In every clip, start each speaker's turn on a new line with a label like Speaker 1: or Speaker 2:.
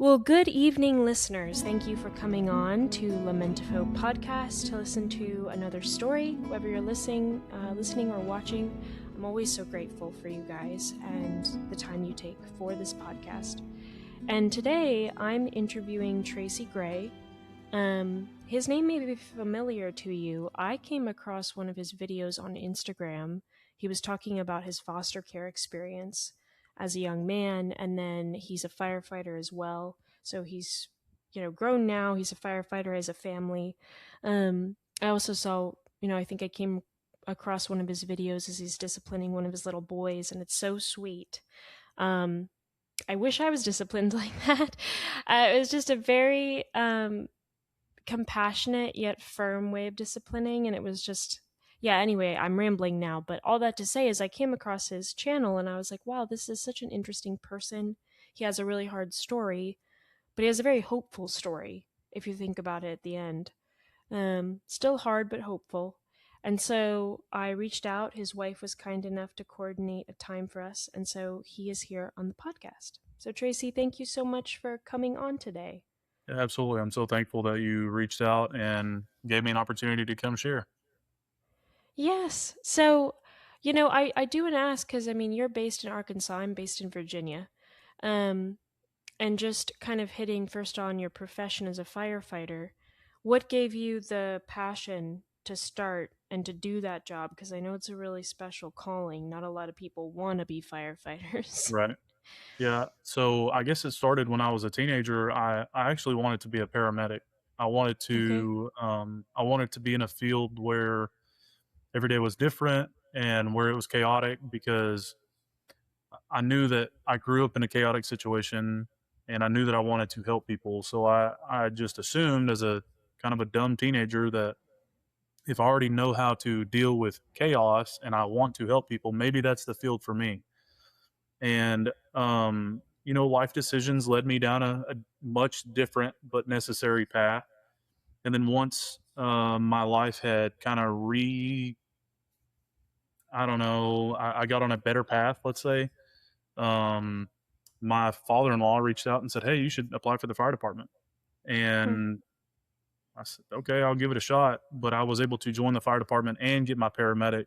Speaker 1: Well, good evening, listeners. Thank you for coming on to Lament of Hope podcast to listen to another story. Whether you're listening or watching, I'm always so grateful for you guys and the time you take for this podcast. And today, I'm interviewing Tracey Gray. His name may be familiar to you. I came across one of his videos on Instagram. He was talking about his foster care experience as a young man, and then he's a firefighter as well. So he's, grown now. He's a firefighter, has a family. I also saw, I think I came across one of his videos as he's disciplining one of his little boys, and it's so sweet. I wish I was disciplined like that. It was just a very compassionate yet firm way of disciplining, and it was just, yeah, anyway, I'm rambling now, but all that to say is I came across his channel and I was like, wow, this is such an interesting person. He has a really hard story, but he has a very hopeful story if you think about it at the end. Still hard but hopeful. And so I reached out. His wife was kind enough to coordinate a time for us, and so he is here on the podcast. So Tracey, thank you so much for coming on today.
Speaker 2: Yeah, absolutely. I'm so thankful that you reached out and gave me an opportunity to come share.
Speaker 1: Yes. So, I do want to ask because you're based in Arkansas, I'm based in Virginia. Um, and just kind of hitting first on your profession as a firefighter, what gave you the passion to start and to do that job? Because I know it's a really special calling. Not a lot of people want to be firefighters.
Speaker 2: Right. Yeah. So I guess it started when I was a teenager. I actually wanted to be a paramedic. I wanted
Speaker 1: Okay.
Speaker 2: to I wanted to be in a field where every day was different and where it was chaotic because I knew that I grew up in a chaotic situation and I knew that I wanted to help people. So I just assumed as a kind of a dumb teenager that if I already know how to deal with chaos and I want to help people, maybe that's the field for me. And, life decisions led me down a much different but necessary path. And then once my life had kind of I don't know, I got on a better path, let's say. Um, my father in law reached out and said, "Hey, you should apply for the fire department."
Speaker 1: Hmm.
Speaker 2: And I said, "Okay, I'll give it a shot." But I was able to join the fire department and get my paramedic,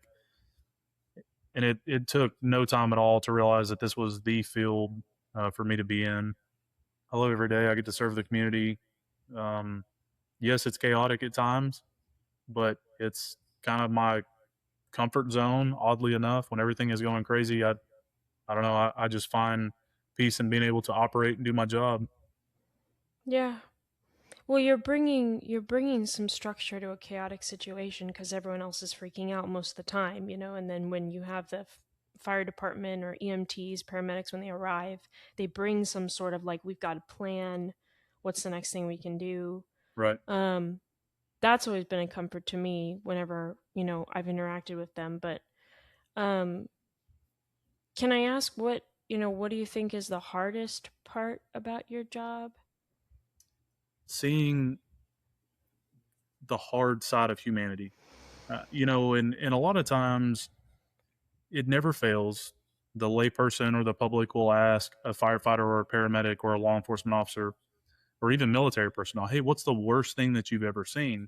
Speaker 2: and it took no time at all to realize that this was the field for me to be in. I love every day I get to serve the community. Um, yes, it's chaotic at times, but it's kind of my comfort zone. Oddly enough, when everything is going crazy, I don't know. I just find peace in being able to operate and do my job.
Speaker 1: Yeah. Well, you're bringing some structure to a chaotic situation because everyone else is freaking out most of the time, and then when you have the fire department or EMTs, paramedics, when they arrive, they bring some sort of like, we've got a plan. What's the next thing we can do?
Speaker 2: Right.
Speaker 1: Um, that's always been a comfort to me whenever, I've interacted with them. But um, can I ask what do you think is the hardest part about your job?
Speaker 2: Seeing the hard side of humanity, and a lot of times it never fails. The layperson or the public will ask a firefighter or a paramedic or a law enforcement officer or even military personnel, "Hey, what's the worst thing that you've ever seen?"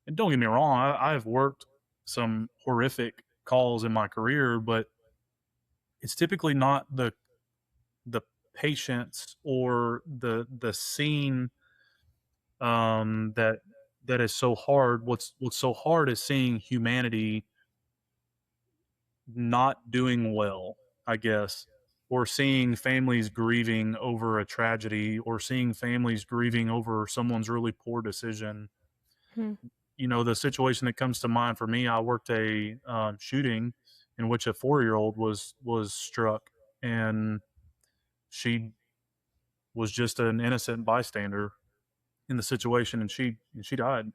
Speaker 2: And don't get me wrong, I've worked some horrific calls in my career, but it's typically not the patience or the scene that is so hard. What's so hard is seeing humanity not doing well, I guess, or seeing families grieving over a tragedy, or seeing families grieving over someone's really poor decision.
Speaker 1: Hmm.
Speaker 2: The situation that comes to mind for me, I worked a shooting in which a 4-year-old was struck, and she was just an innocent bystander in the situation, and she died.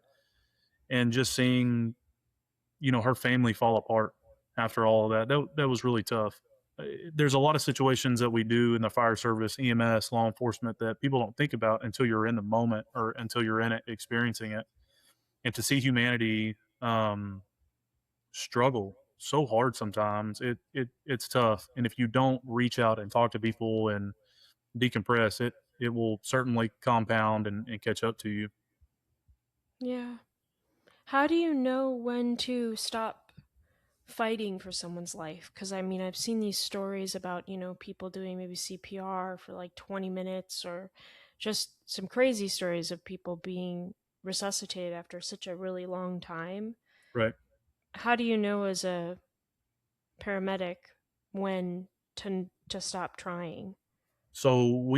Speaker 2: And just seeing her family fall apart after all of that was really tough. There's a lot of situations that we do in the fire service, EMS, law enforcement that people don't think about until you're in the moment or until you're in it, experiencing it. And to see humanity struggle so hard sometimes, it's tough. And if you don't reach out and talk to people and decompress, it will certainly compound and catch up to you.
Speaker 1: Yeah. How do you know when to stop fighting for someone's life? Because I mean, I've seen these stories about, people doing maybe CPR for like 20 minutes, or just some crazy stories of people being resuscitated after such a really long time.
Speaker 2: Right.
Speaker 1: How do you know as a paramedic when to stop trying?
Speaker 2: So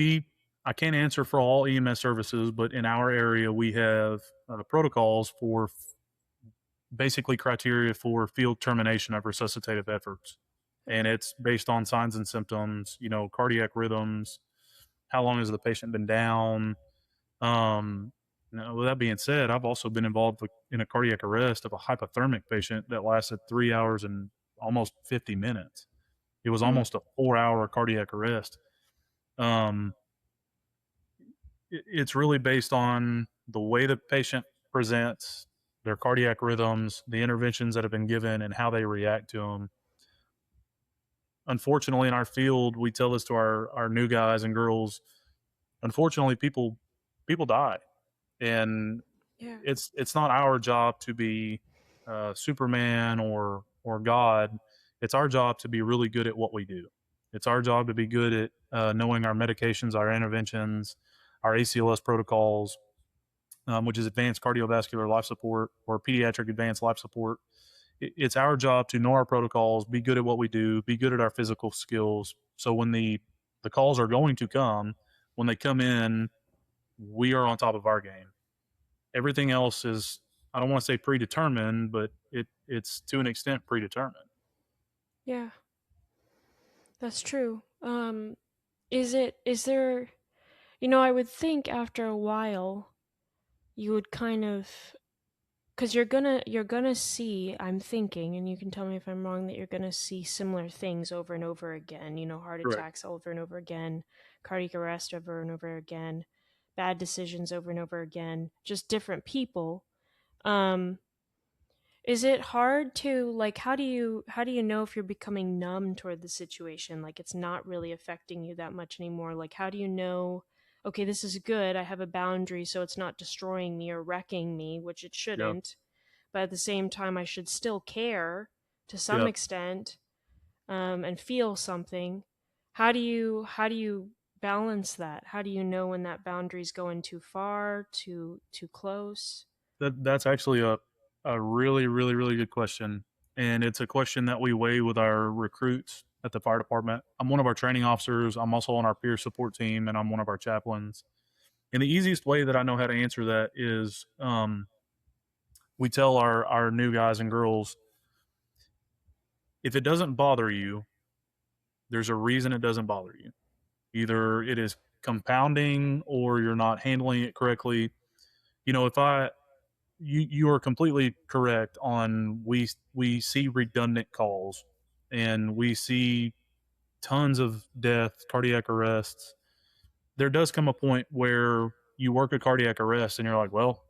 Speaker 2: I can't answer for all EMS services, but in our area, we have protocols for basically criteria for field termination of resuscitative efforts. And
Speaker 1: Okay.
Speaker 2: it's based on signs and symptoms, cardiac rhythms, how long has the patient been down. Now, with that being said, I've also been involved in a cardiac arrest of a hypothermic patient that lasted 3 hours and almost 50 minutes. It was
Speaker 1: Hmm.
Speaker 2: almost a 4 hour cardiac arrest. Um, it's really based on the way the patient presents, their cardiac rhythms, the interventions that have been given, and how they react to them. Unfortunately, in our field, we tell this to our new guys and girls. Unfortunately, people die, and
Speaker 1: Yeah.
Speaker 2: it's not our job to be Superman or God. It's our job to be really good at what we do. It's our job to be good at knowing our medications, our interventions, our ACLS protocols, which is advanced cardiovascular life support or pediatric advanced life support. It's our job to know our protocols, be good at what we do, be good at our physical skills. So when the calls are going to come, when they come in, we are on top of our game. Everything else is, I don't want to say predetermined, but it's to an extent predetermined.
Speaker 1: Yeah, that's true. Is there, I would think after a while you would kind of, because you're gonna see, I'm thinking, and you can tell me if I'm wrong, that you're gonna see similar things over and over again. Heart
Speaker 2: Correct.
Speaker 1: attacks over and over again, cardiac arrest over and over again, bad decisions over and over again, just different people. Um, is it hard to, like, how do you know if you're becoming numb toward the situation? Like it's not really affecting you that much anymore. Like how do you know, okay, this is good. I have a boundary so it's not destroying me or wrecking me, which it
Speaker 2: Yeah.
Speaker 1: shouldn't. But at the same time I should still care to some
Speaker 2: Yeah.
Speaker 1: extent, and feel something. How do you balance that? How do you know when that boundary's going too far, too close?
Speaker 2: That's actually a really, really, really good question. And it's a question that we weigh with our recruits at the fire department. I'm one of our training officers. I'm also on our peer support team, and I'm one of our chaplains. And the easiest way that I know how to answer that is we tell our new guys and girls, if it doesn't bother you, there's a reason it doesn't bother you. Either it is compounding or you're not handling it correctly. If you are completely correct on we see redundant calls and we see tons of death, cardiac arrests. There does come a point where you work a cardiac arrest and you're like, well,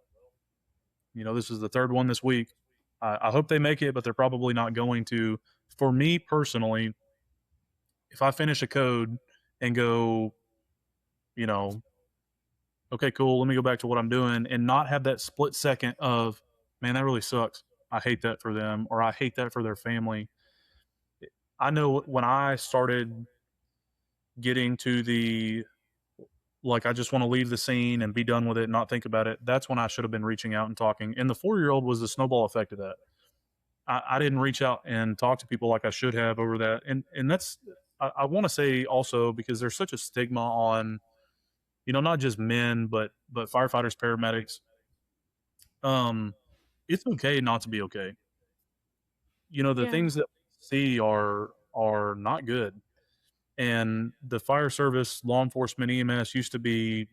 Speaker 2: this is the third one this week. I hope they make it, but they're probably not going to. For me personally, if I finish a code and go, you know, okay, cool, let me go back to what I'm doing and not have that split second of, man, that really sucks. I hate that for them or I hate that for their family. I know when I started getting to the, like, I just want to leave the scene and be done with it and not think about it, that's when I should have been reaching out and talking. And the 4 year old was the snowball effect of that. I didn't reach out and talk to people like I should have over that. And that's, I want to say also, because there's such a stigma on, not just men, but firefighters, paramedics. Um, it's okay not to be okay. The
Speaker 1: Yeah.
Speaker 2: things that we see are not good. And the fire service, law enforcement, EMS used to be,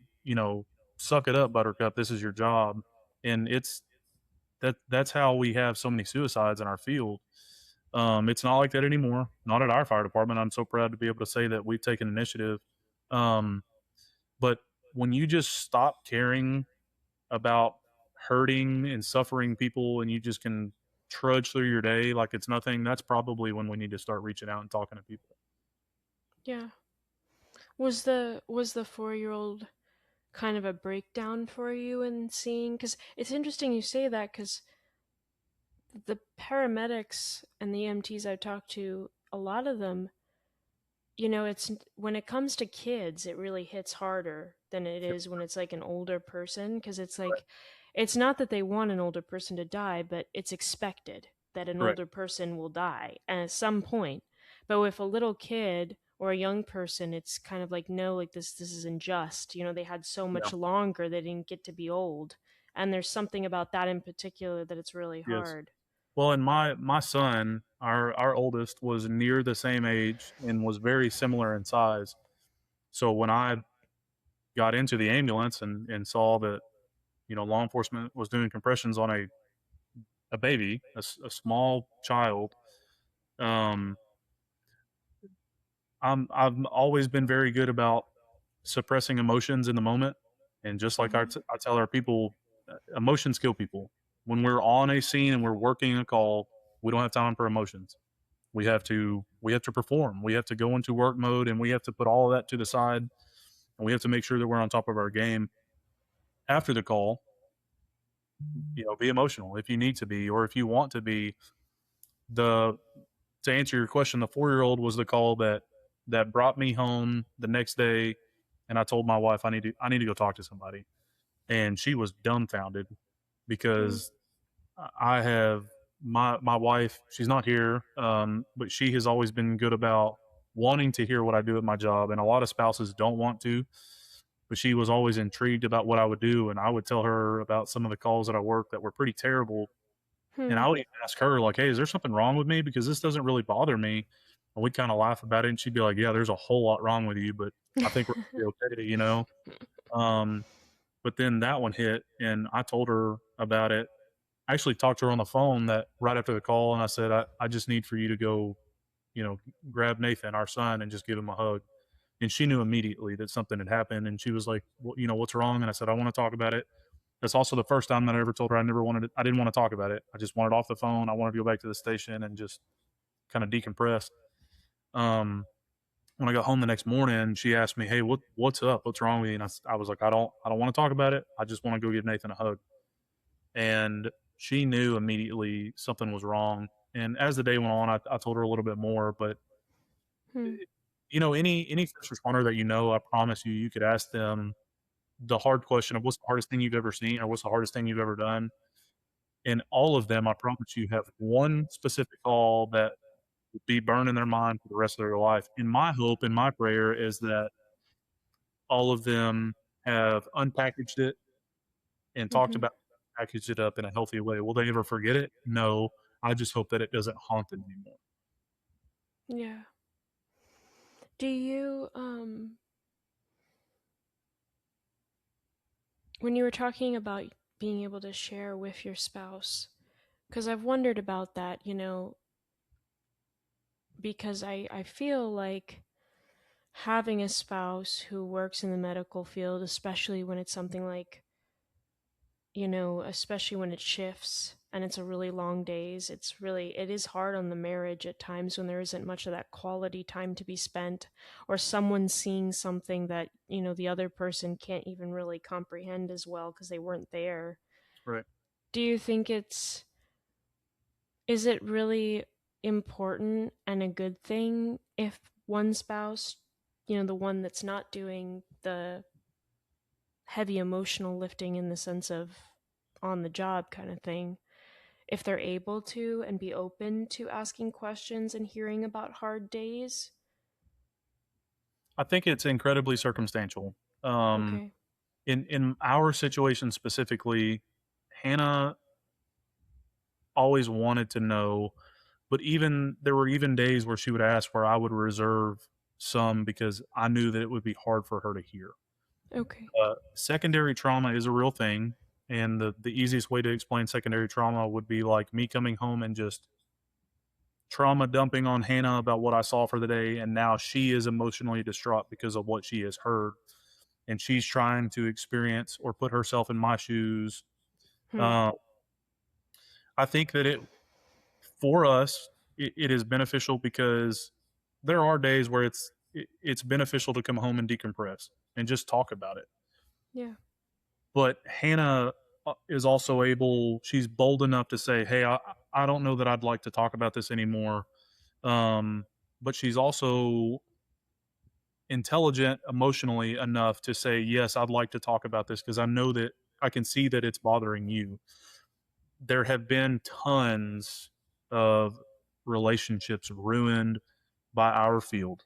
Speaker 2: suck it up, Buttercup. This is your job, and that's how we have so many suicides in our field. It's not like that anymore. Not at our fire department. I'm so proud to be able to say that we've taken initiative. Um, but when you just stop caring about hurting and suffering people and you just can trudge through your day like it's nothing, that's probably when we need to start reaching out and talking to people.
Speaker 1: Yeah. Was the 4-year-old kind of a breakdown for you in seeing? Because it's interesting you say that, because the paramedics and the EMTs I've talked to, a lot of them, it's when it comes to kids, it really hits harder than it is when it's like an older person, because it's like, it's not that they want an older person to die, but it's expected that an
Speaker 2: Correct.
Speaker 1: older person will die at some point. But with a little kid or a young person, it's kind of like, no, like this is unjust. They had so
Speaker 2: Yeah.
Speaker 1: much longer, they didn't get to be old. And there's something about that in particular that it's really
Speaker 2: Yes.
Speaker 1: hard.
Speaker 2: Well, and my son, our oldest, was near the same age and was very similar in size. So when I got into the ambulance and saw that law enforcement was doing compressions on a baby, a small child, um, I've always been very good about suppressing emotions in the moment, and just like
Speaker 1: Hmm.
Speaker 2: I tell our people, emotions kill people. When we're on a scene and we're working a call, we don't have time for emotions. We have to perform. We have to go into work mode, and we have to put all of that to the side, and we have to make sure that we're on top of our game after the call. Be emotional if you need to be, or if you want to be. The To answer your question, the 4-year-old was the call that brought me home the next day, and I told my wife I need to go talk to somebody, and she was dumbfounded
Speaker 1: Hmm.
Speaker 2: because I have my wife. She's not here, but she has always been good about wanting to hear what I do at my job, and a lot of spouses don't want to. But she was always intrigued about what I would do, and I would tell her about some of the calls that I worked that were pretty terrible, and
Speaker 1: Hmm.
Speaker 2: I would even ask her like, "Hey, is there something wrong with me? Because this doesn't really bother me." And we'd kind of laugh about it, and she'd be like, "Yeah, there's a whole lot wrong with you, but I think we're gonna be okay." Um, but then that one hit, and I told her about it. I actually talked to her on the phone that right after the call, and I said, "I just need for you to go, you know, grab Nathan, our son, and just give him a hug." And she knew immediately that something had happened, and she was like, "Well, what's wrong?" And I said, "I want to talk about it." That's also the first time that I ever told her I didn't want to talk about it. I just wanted off the phone. I wanted to go back to the station and just kind of decompress. Um, when I got home the next morning, she asked me, "Hey, what's up? What's wrong with you?" And I was like, "I don't want to talk about it. I just want to go give Nathan a hug." And she knew immediately something was wrong. And as the day went on, I told her a little bit more. But
Speaker 1: Hmm.
Speaker 2: any first responder that I promise you could ask them the hard question of what's the hardest thing you've ever seen or what's the hardest thing you've ever done. And all of them, I promise you, have one specific call that will be burned in their mind for the rest of their life. And my hope and my prayer is that all of them have unpackaged it and talked
Speaker 1: Hmm.
Speaker 2: about packaged it up in a healthy way. Will they ever forget it? No. I just hope that it doesn't haunt them anymore.
Speaker 1: Yeah. Do you when you were talking about being able to share with your spouse, because I've wondered about that, because I feel like having a spouse who works in the medical field, especially when it's something like, especially when it shifts and it's a really long days, it is hard on the marriage at times when there isn't much of that quality time to be spent, or someone seeing something that, the other person can't even really comprehend as well because they weren't there.
Speaker 2: Right.
Speaker 1: Do you think is it really important and a good thing if one spouse, the one that's not doing the heavy emotional lifting in the sense of on the job kind of thing, if they're able to and be open to asking questions and hearing about hard days?
Speaker 2: I think it's incredibly circumstantial. Um,
Speaker 1: Okay.
Speaker 2: in our situation specifically, Hannah always wanted to know, but even there were even days where she would ask where I would reserve some because I knew that it would be hard for her to hear.
Speaker 1: Okay.
Speaker 2: Secondary trauma is a real thing, and the easiest way to explain secondary trauma would be like me coming home and just trauma dumping on Hannah about what I saw for the day, and now she is emotionally distraught because of what she has heard, and she's trying to experience or put herself in my shoes.
Speaker 1: Hmm.
Speaker 2: Uh, I think that for us, it is beneficial because there are days where it's beneficial to come home and decompress and just talk about it.
Speaker 1: Yeah.
Speaker 2: But Hannah is also able, she's bold enough to say, hey, I don't know that I'd like to talk about this anymore. Um, but she's also intelligent emotionally enough to say, yes, I'd like to talk about this because I know that I can see that it's bothering you. There have been tons of relationships ruined by our field,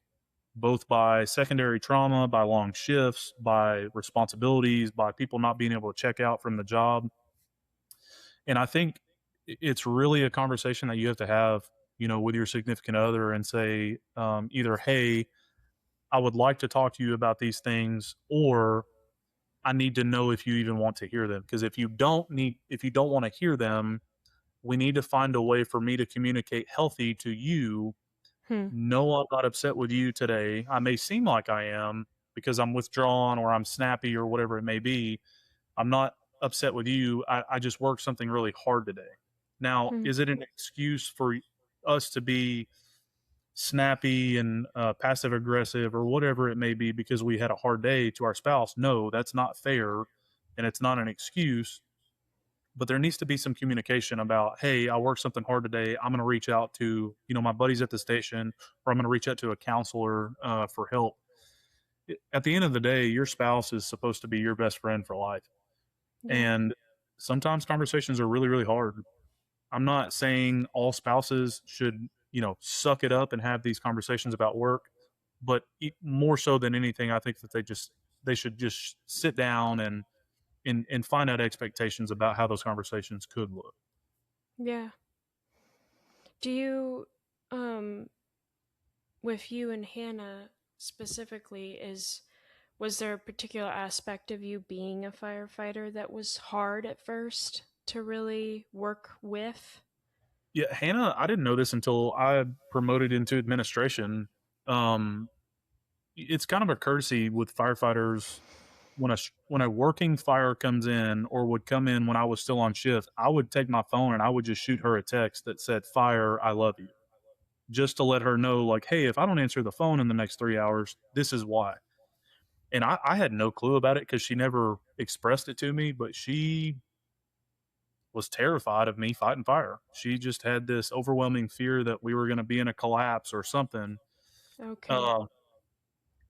Speaker 2: both by secondary trauma, by long shifts, by responsibilities, by people not being able to check out from the job. And I think it's really a conversation that you have to have, with your significant other and say, either, hey, I would like to talk to you about these things, or I need to know if you even want to hear them. Because if you don't want to hear them, we need to find a way for me to communicate healthy to you.
Speaker 1: Hmm.
Speaker 2: No, I'm not upset with you today. I may seem like I am because I'm withdrawn or I'm snappy or whatever it may be. I'm not upset with you. I just worked something really hard today. Now,
Speaker 1: Hmm.
Speaker 2: is it an excuse for us to be snappy and passive aggressive or whatever it may be because we had a hard day to our spouse? No, that's not fair, and it's not an excuse. But there needs to be some communication about, hey, I worked something hard today. I'm going to reach out to my buddies at the station, or I'm going to reach out to a counselor for help. At the end of the day, your spouse is supposed to be your best friend for life,
Speaker 1: Yeah.
Speaker 2: and sometimes conversations are really really hard. I'm not saying all spouses should, suck it up and have these conversations about work, but more so than anything, I think that they should just sit down and find out expectations about how those conversations could look.
Speaker 1: Yeah. Do you, um, with you and Hannah specifically, was there a particular aspect of you being a firefighter that was hard at first to really work with?
Speaker 2: Yeah, Hannah, I didn't know this until I promoted into administration. Um, it's kind of a courtesy with firefighters when a working fire comes in or would come in when I was still on shift. I would take my phone and I would just shoot her a text that said, "Fire, I love you," just to let her know, like, hey, if I don't answer the phone in the next 3 hours, this is why. And I had no clue about it because she never expressed it to me, but she was terrified of me fighting fire. She just had this overwhelming fear that we were going to be in a collapse or something.
Speaker 1: Okay.
Speaker 2: Uh,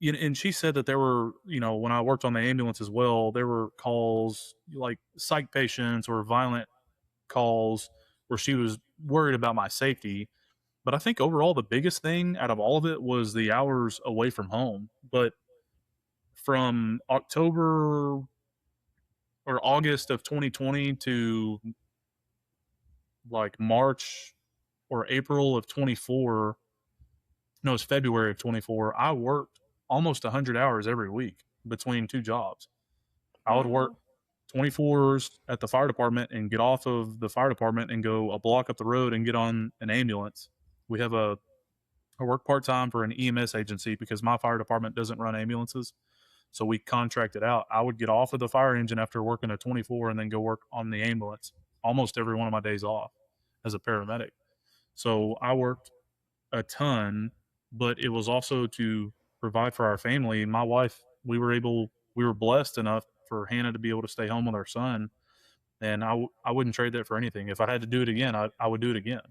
Speaker 2: and she said that there were, when I worked on the ambulance as well, there were calls like psych patients or violent calls where she was worried about my safety. But I think overall, the biggest thing out of all of it was the hours away from home. But from October or August of 2020 to like March or April of 24, no, it's February of 24, I worked almost 100 hours every week between two jobs. I would work
Speaker 1: Wow.
Speaker 2: 24s at the fire department and get off of the fire department and go a block up the road and get on an ambulance. We have I work part time for an EMS agency because my fire department doesn't run ambulances. So we contracted out. I would get off of the fire engine after working a 24 and then go work on the ambulance almost every one of my days off as a paramedic. So I worked a ton, but it was also to provide for our family. My wife, we were blessed enough for Hannah to be able to stay home with our son. And I wouldn't trade that for anything. If I had to do it again, I would do it again.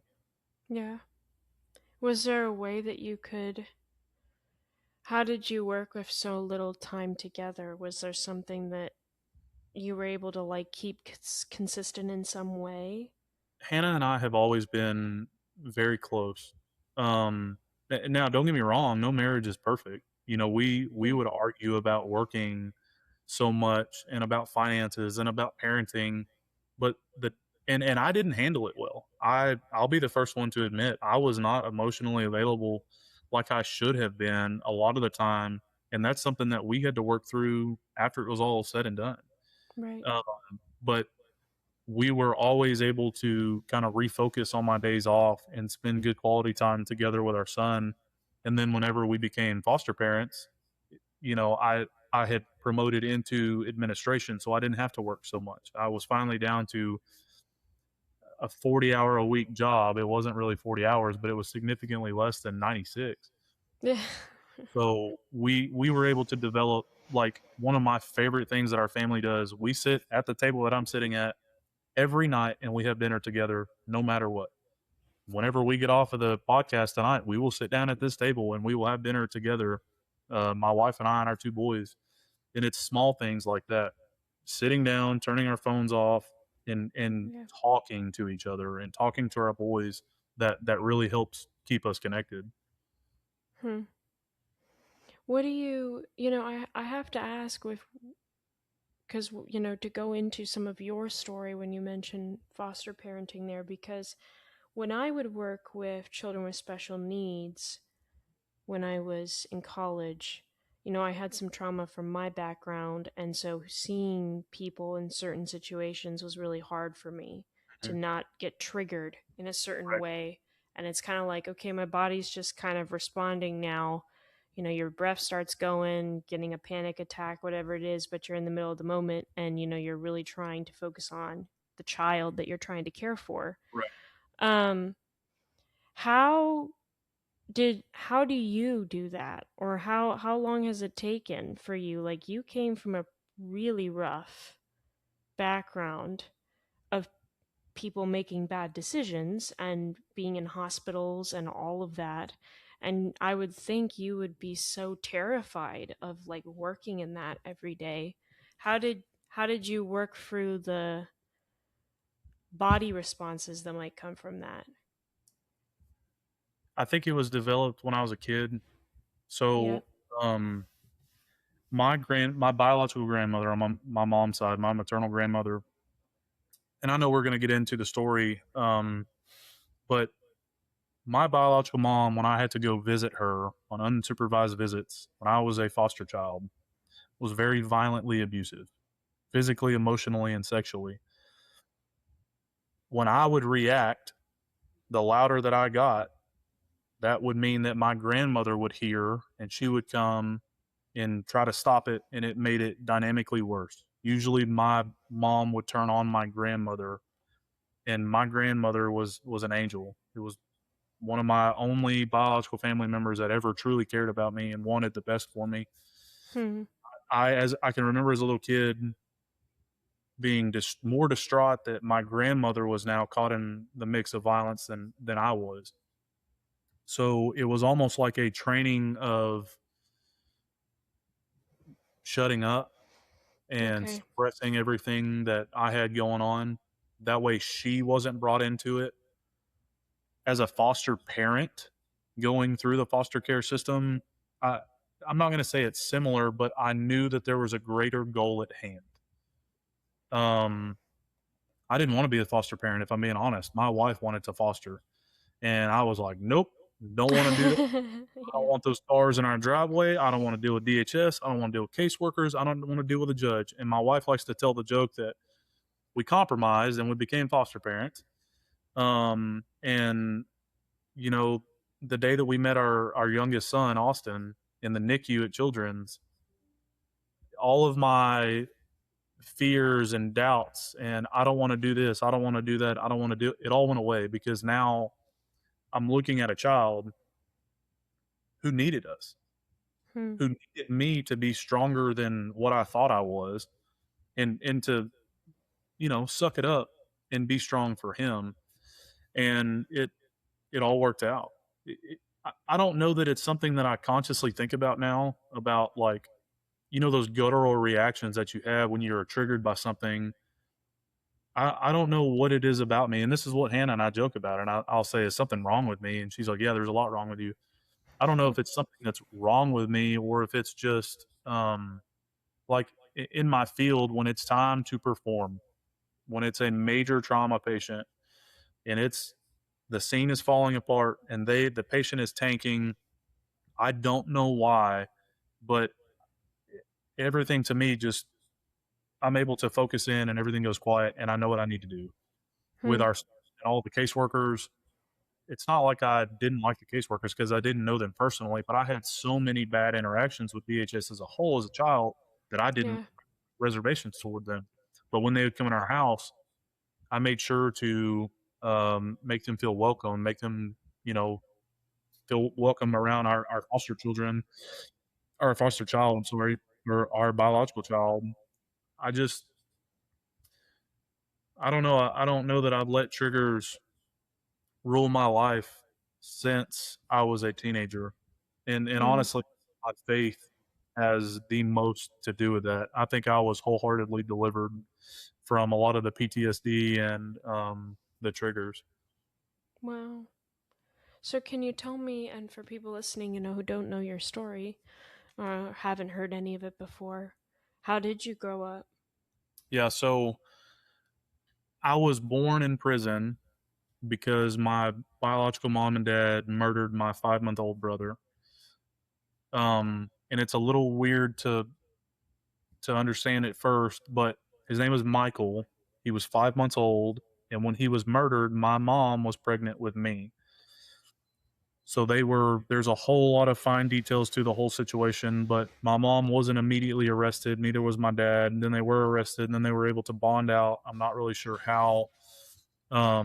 Speaker 1: Yeah. Was there a way that you could, how did you work with so little time together? Was there something that you were able to like keep consistent in some way?
Speaker 2: Hannah and I have always been very close. Now, don't get me wrong, no marriage is perfect. We
Speaker 1: Yeah.
Speaker 2: would argue about working so much and about finances and about parenting, but and I didn't handle it well. I'll be the first one to admit I was not emotionally available like I should have been a lot of the time, and that's something that we had to work through after it was all said and done.
Speaker 1: Right.
Speaker 2: Um, but we were always able to kind of refocus on my days off and spend good quality time together with our son. And then whenever we became foster parents, I had promoted into administration, so I didn't have to work so much. I was finally down to a 40-hour a week job. It wasn't really 40 hours, but it was significantly less than 96.
Speaker 1: Yeah.
Speaker 2: So we were able to develop like one of my favorite things that our family does. We sit at the table that I'm sitting at every night and we have dinner together no matter what. Whenever we get off of the podcast tonight, we will sit down at this table and we will have dinner together. My wife and I and our two boys. And it's small things like that. Sitting down, turning our phones off and
Speaker 1: Yeah.
Speaker 2: talking to each other and talking to our boys that really helps keep us connected.
Speaker 1: Hmm. What do you know, I have to ask with, because, to go into some of your story when you mention foster parenting there, because when I would work with children with special needs when I was in college, I had some trauma from my background, and so seeing people in certain situations was really hard for me to
Speaker 2: Mhm.
Speaker 1: not get triggered in a certain
Speaker 2: Right.
Speaker 1: way. And it's kind of like, okay, my body's just kind of responding now. Your breath starts going, getting a panic attack, whatever it is, but you're in the middle of the moment and, you're really trying to focus on the child that you're trying to care for.
Speaker 2: Right.
Speaker 1: Um, how how do you do that, or how long has it taken for you? Like, you came from a really rough background of people making bad decisions and being in hospitals and all of that, and I would think you would be so terrified of like working in that every day. How did you work through the body responses that might come from that?
Speaker 2: I think it was developed when I was a kid.
Speaker 1: Yeah.
Speaker 2: So, um, my biological grandmother on my mom's side, my maternal grandmother, and I know we're going to get into the story, but my biological mom, when I had to go visit her on unsupervised visits when I was a foster child, was very violently abusive, physically, emotionally, and sexually. When I would react, the louder that I got, that would mean that my grandmother would hear and she would come and try to stop it, and it made it dynamically worse. Usually my mom would turn on my grandmother, and my grandmother was an angel. It was one of my only biological family members that ever truly cared about me and wanted the best for me.
Speaker 1: Hmm.
Speaker 2: As I can remember as a little kid, being more distraught that my grandmother was now caught in the mix of violence than I was. So it was almost like a training of shutting up and
Speaker 1: Okay.
Speaker 2: suppressing everything that I had going on. That way she wasn't brought into it. As a foster parent going through the foster care system, I, I'm not going to say it's similar, but I knew that there was a greater goal at hand. Um, I didn't want to be a foster parent, if I'm being honest. My wife wanted to foster, and I was like, nope, don't want to do that. I don't
Speaker 1: Yeah.
Speaker 2: want those cars in our driveway. I don't want to deal with DHS. I don't want to deal with caseworkers. I don't want to deal with a judge. And my wife likes to tell the joke that we compromised and we became foster parents. And you know, the day that we met our youngest son, Austin, in the NICU at Children's, all of my fears and doubts and I don't want to do this, I don't want to do that, I don't want to do it all went away because now I'm looking at a child who needed us,
Speaker 1: Hmm.
Speaker 2: who needed me to be stronger than what I thought I was and to, suck it up and be strong for him. And it all worked out. I don't know that it's something that I consciously think about now about like, those guttural reactions that you have when you're triggered by something. I don't know what it is about me. And this is what Hannah and I joke about. And I'll say, is something wrong with me? And she's like, yeah, there's a lot wrong with you. I don't know if it's something that's wrong with me or if it's just like in my field when it's time to perform, when it's a major trauma patient and it's the scene is falling apart and the patient is tanking. I don't know why, but everything to me just I'm able to focus in and everything goes quiet and I know what I need to do with
Speaker 1: Hmm.
Speaker 2: our and all the caseworkers. It's not like I didn't like the caseworkers because I didn't know them personally, but I had so many bad interactions with DHS as a whole as a child that I didn't
Speaker 1: Yeah.
Speaker 2: reservations toward them. But when they would come in our house, I made sure to make them feel welcome, make them, you know, feel welcome around our foster children, or our foster child, I'm sorry, or our biological child. I just, I don't know. I don't know that I've let triggers rule my life since I was a teenager. And
Speaker 1: Mm.
Speaker 2: honestly, my faith has the most to do with that. I think I was wholeheartedly delivered from a lot of the PTSD and the triggers.
Speaker 1: Wow. So can you tell me, and for people listening, who don't know your story or haven't heard any of it before, how did you grow up?
Speaker 2: Yeah, so I was born in prison because my biological mom and dad murdered my 5 month old brother. And it's a little weird to understand at first, but his name was Michael. He was 5 months old, and when he was murdered, my mom was pregnant with me. So there's a whole lot of fine details to the whole situation, but my mom wasn't immediately arrested, neither was my dad. And then they were arrested and then they were able to bond out. I'm not really sure how.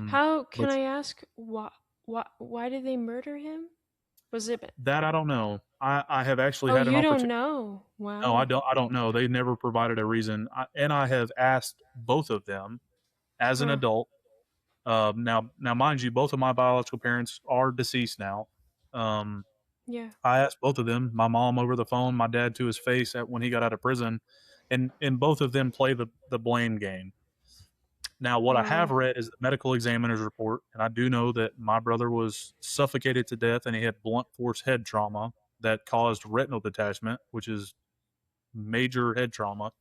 Speaker 1: How can
Speaker 2: But
Speaker 1: I ask why did they murder him? Was it
Speaker 2: that I don't know. I have actually
Speaker 1: Oh,
Speaker 2: had an
Speaker 1: you don't
Speaker 2: opportunity.
Speaker 1: know.
Speaker 2: No,
Speaker 1: Wow.
Speaker 2: I don't know. They never provided a reason. And I have asked both of them as an
Speaker 1: Huh.
Speaker 2: adult. Now, mind you, both of my biological parents are deceased now. Um,
Speaker 1: Yeah.
Speaker 2: I asked both of them, my mom over the phone, my dad to his face when he got out of prison, and both of them play the blame game. Now, what I have
Speaker 1: Wow.
Speaker 2: read is the medical examiner's report, and I do know that my brother was suffocated to death and he had blunt force head trauma that caused retinal detachment, which is major head trauma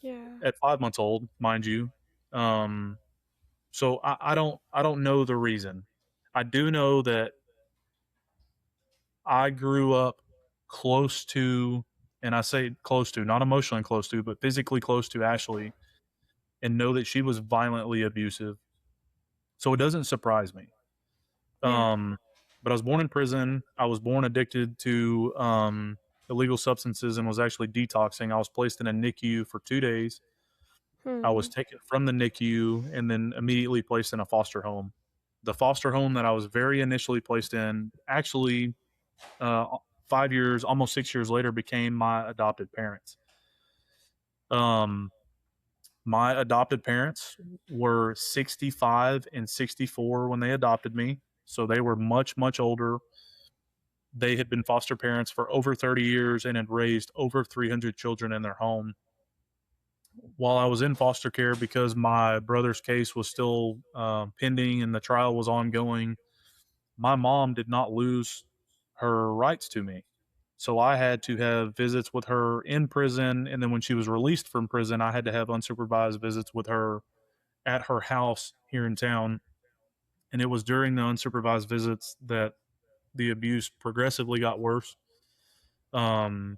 Speaker 1: Yeah.
Speaker 2: at 5 months old, mind you. Um, so I don't know the reason. I do know that I grew up close to, and I say close to, not emotionally close to, but physically close to Ashley, and know that she was violently abusive. So it doesn't surprise me.
Speaker 1: Yeah.
Speaker 2: Um, but I was born in prison. I was born addicted to illegal substances and was actually detoxing. I was placed in a NICU for 2 days. I was
Speaker 1: Hmm.
Speaker 2: taken from the NICU and then immediately placed in a foster home. The foster home that I was very initially placed in actually, uh, 5 years, almost 6 years later, became my adopted parents. Um, my adopted parents were 65 and 64 when they adopted me. So they were much, much older. They had been foster parents for over 30 years and had raised over 300 children in their home. While I was in foster care, because my brother's case was still pending and the trial was ongoing, my mom did not lose her rights to me. So I had to have visits with her in prison. And then when she was released from prison, I had to have unsupervised visits with her at her house here in town. And it was during the unsupervised visits that the abuse progressively got worse. Um,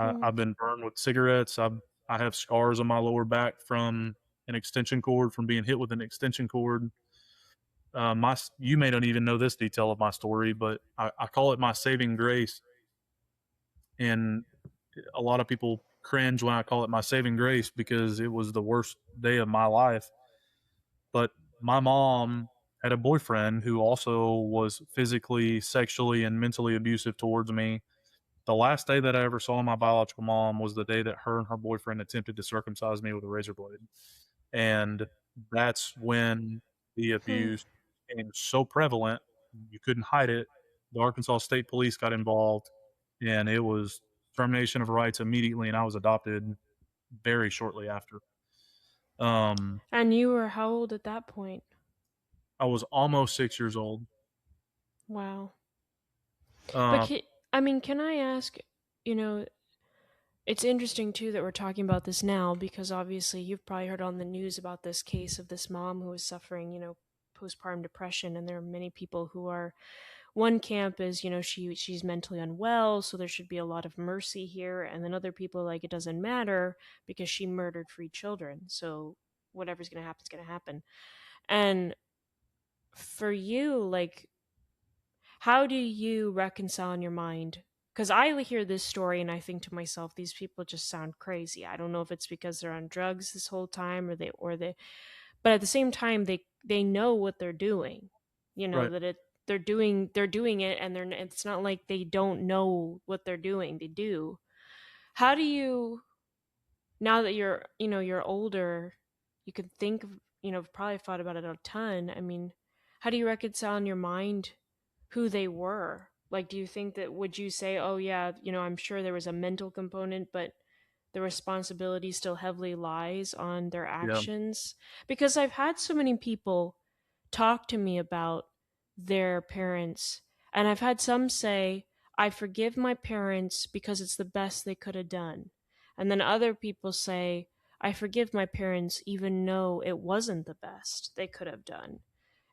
Speaker 1: Hmm.
Speaker 2: I've been burned with cigarettes. I have scars on my lower back from an extension cord, from being hit with an extension cord. You may not even know this detail of my story, but I call it my saving grace. And a lot of people cringe when I call it my saving grace because it was the worst day of my life. But my mom had a boyfriend who also was physically, sexually, and mentally abusive towards me. The last day that I ever saw my biological mom was the day that her and her boyfriend attempted to circumcise me with a razor blade. And that's when the
Speaker 1: Hmm.
Speaker 2: abuse became so prevalent, you couldn't hide it. The Arkansas State Police got involved, and it was termination of rights immediately, and I was adopted very shortly after. Um,
Speaker 1: And you were how old at that point?
Speaker 2: I was almost 6 years old.
Speaker 1: Wow. But
Speaker 2: Uh,
Speaker 1: I mean, can I ask, you know, it's interesting too that we're talking about this now because obviously you've probably heard on the news about this case of this mom who was suffering, postpartum depression, and there are many people who are one camp is, she's mentally unwell, so there should be a lot of mercy here, and then other people are like it doesn't matter because she murdered 3 children. So whatever's going to happen is going to happen. And for you, like, how do you reconcile in your mind? Because I hear this story and I think to myself, these people just sound crazy. I don't know if it's because they're on drugs this whole time but at the same time they know what they're doing. You know
Speaker 2: right.
Speaker 1: that it. they're doing it, and it's not like they don't know what they're doing. They do. How do you, now that you're older, you could think of, probably thought about it a ton. I mean, how do you reconcile in your mind who they were? Like, do you think that, would you say, oh yeah, I'm sure there was a mental component, but the responsibility still heavily lies on their
Speaker 2: Yeah.
Speaker 1: actions? Because I've had so many people talk to me about their parents, and I've had some say, I forgive my parents because it's the best they could have done. And then other people say, I forgive my parents even though it wasn't the best they could have done.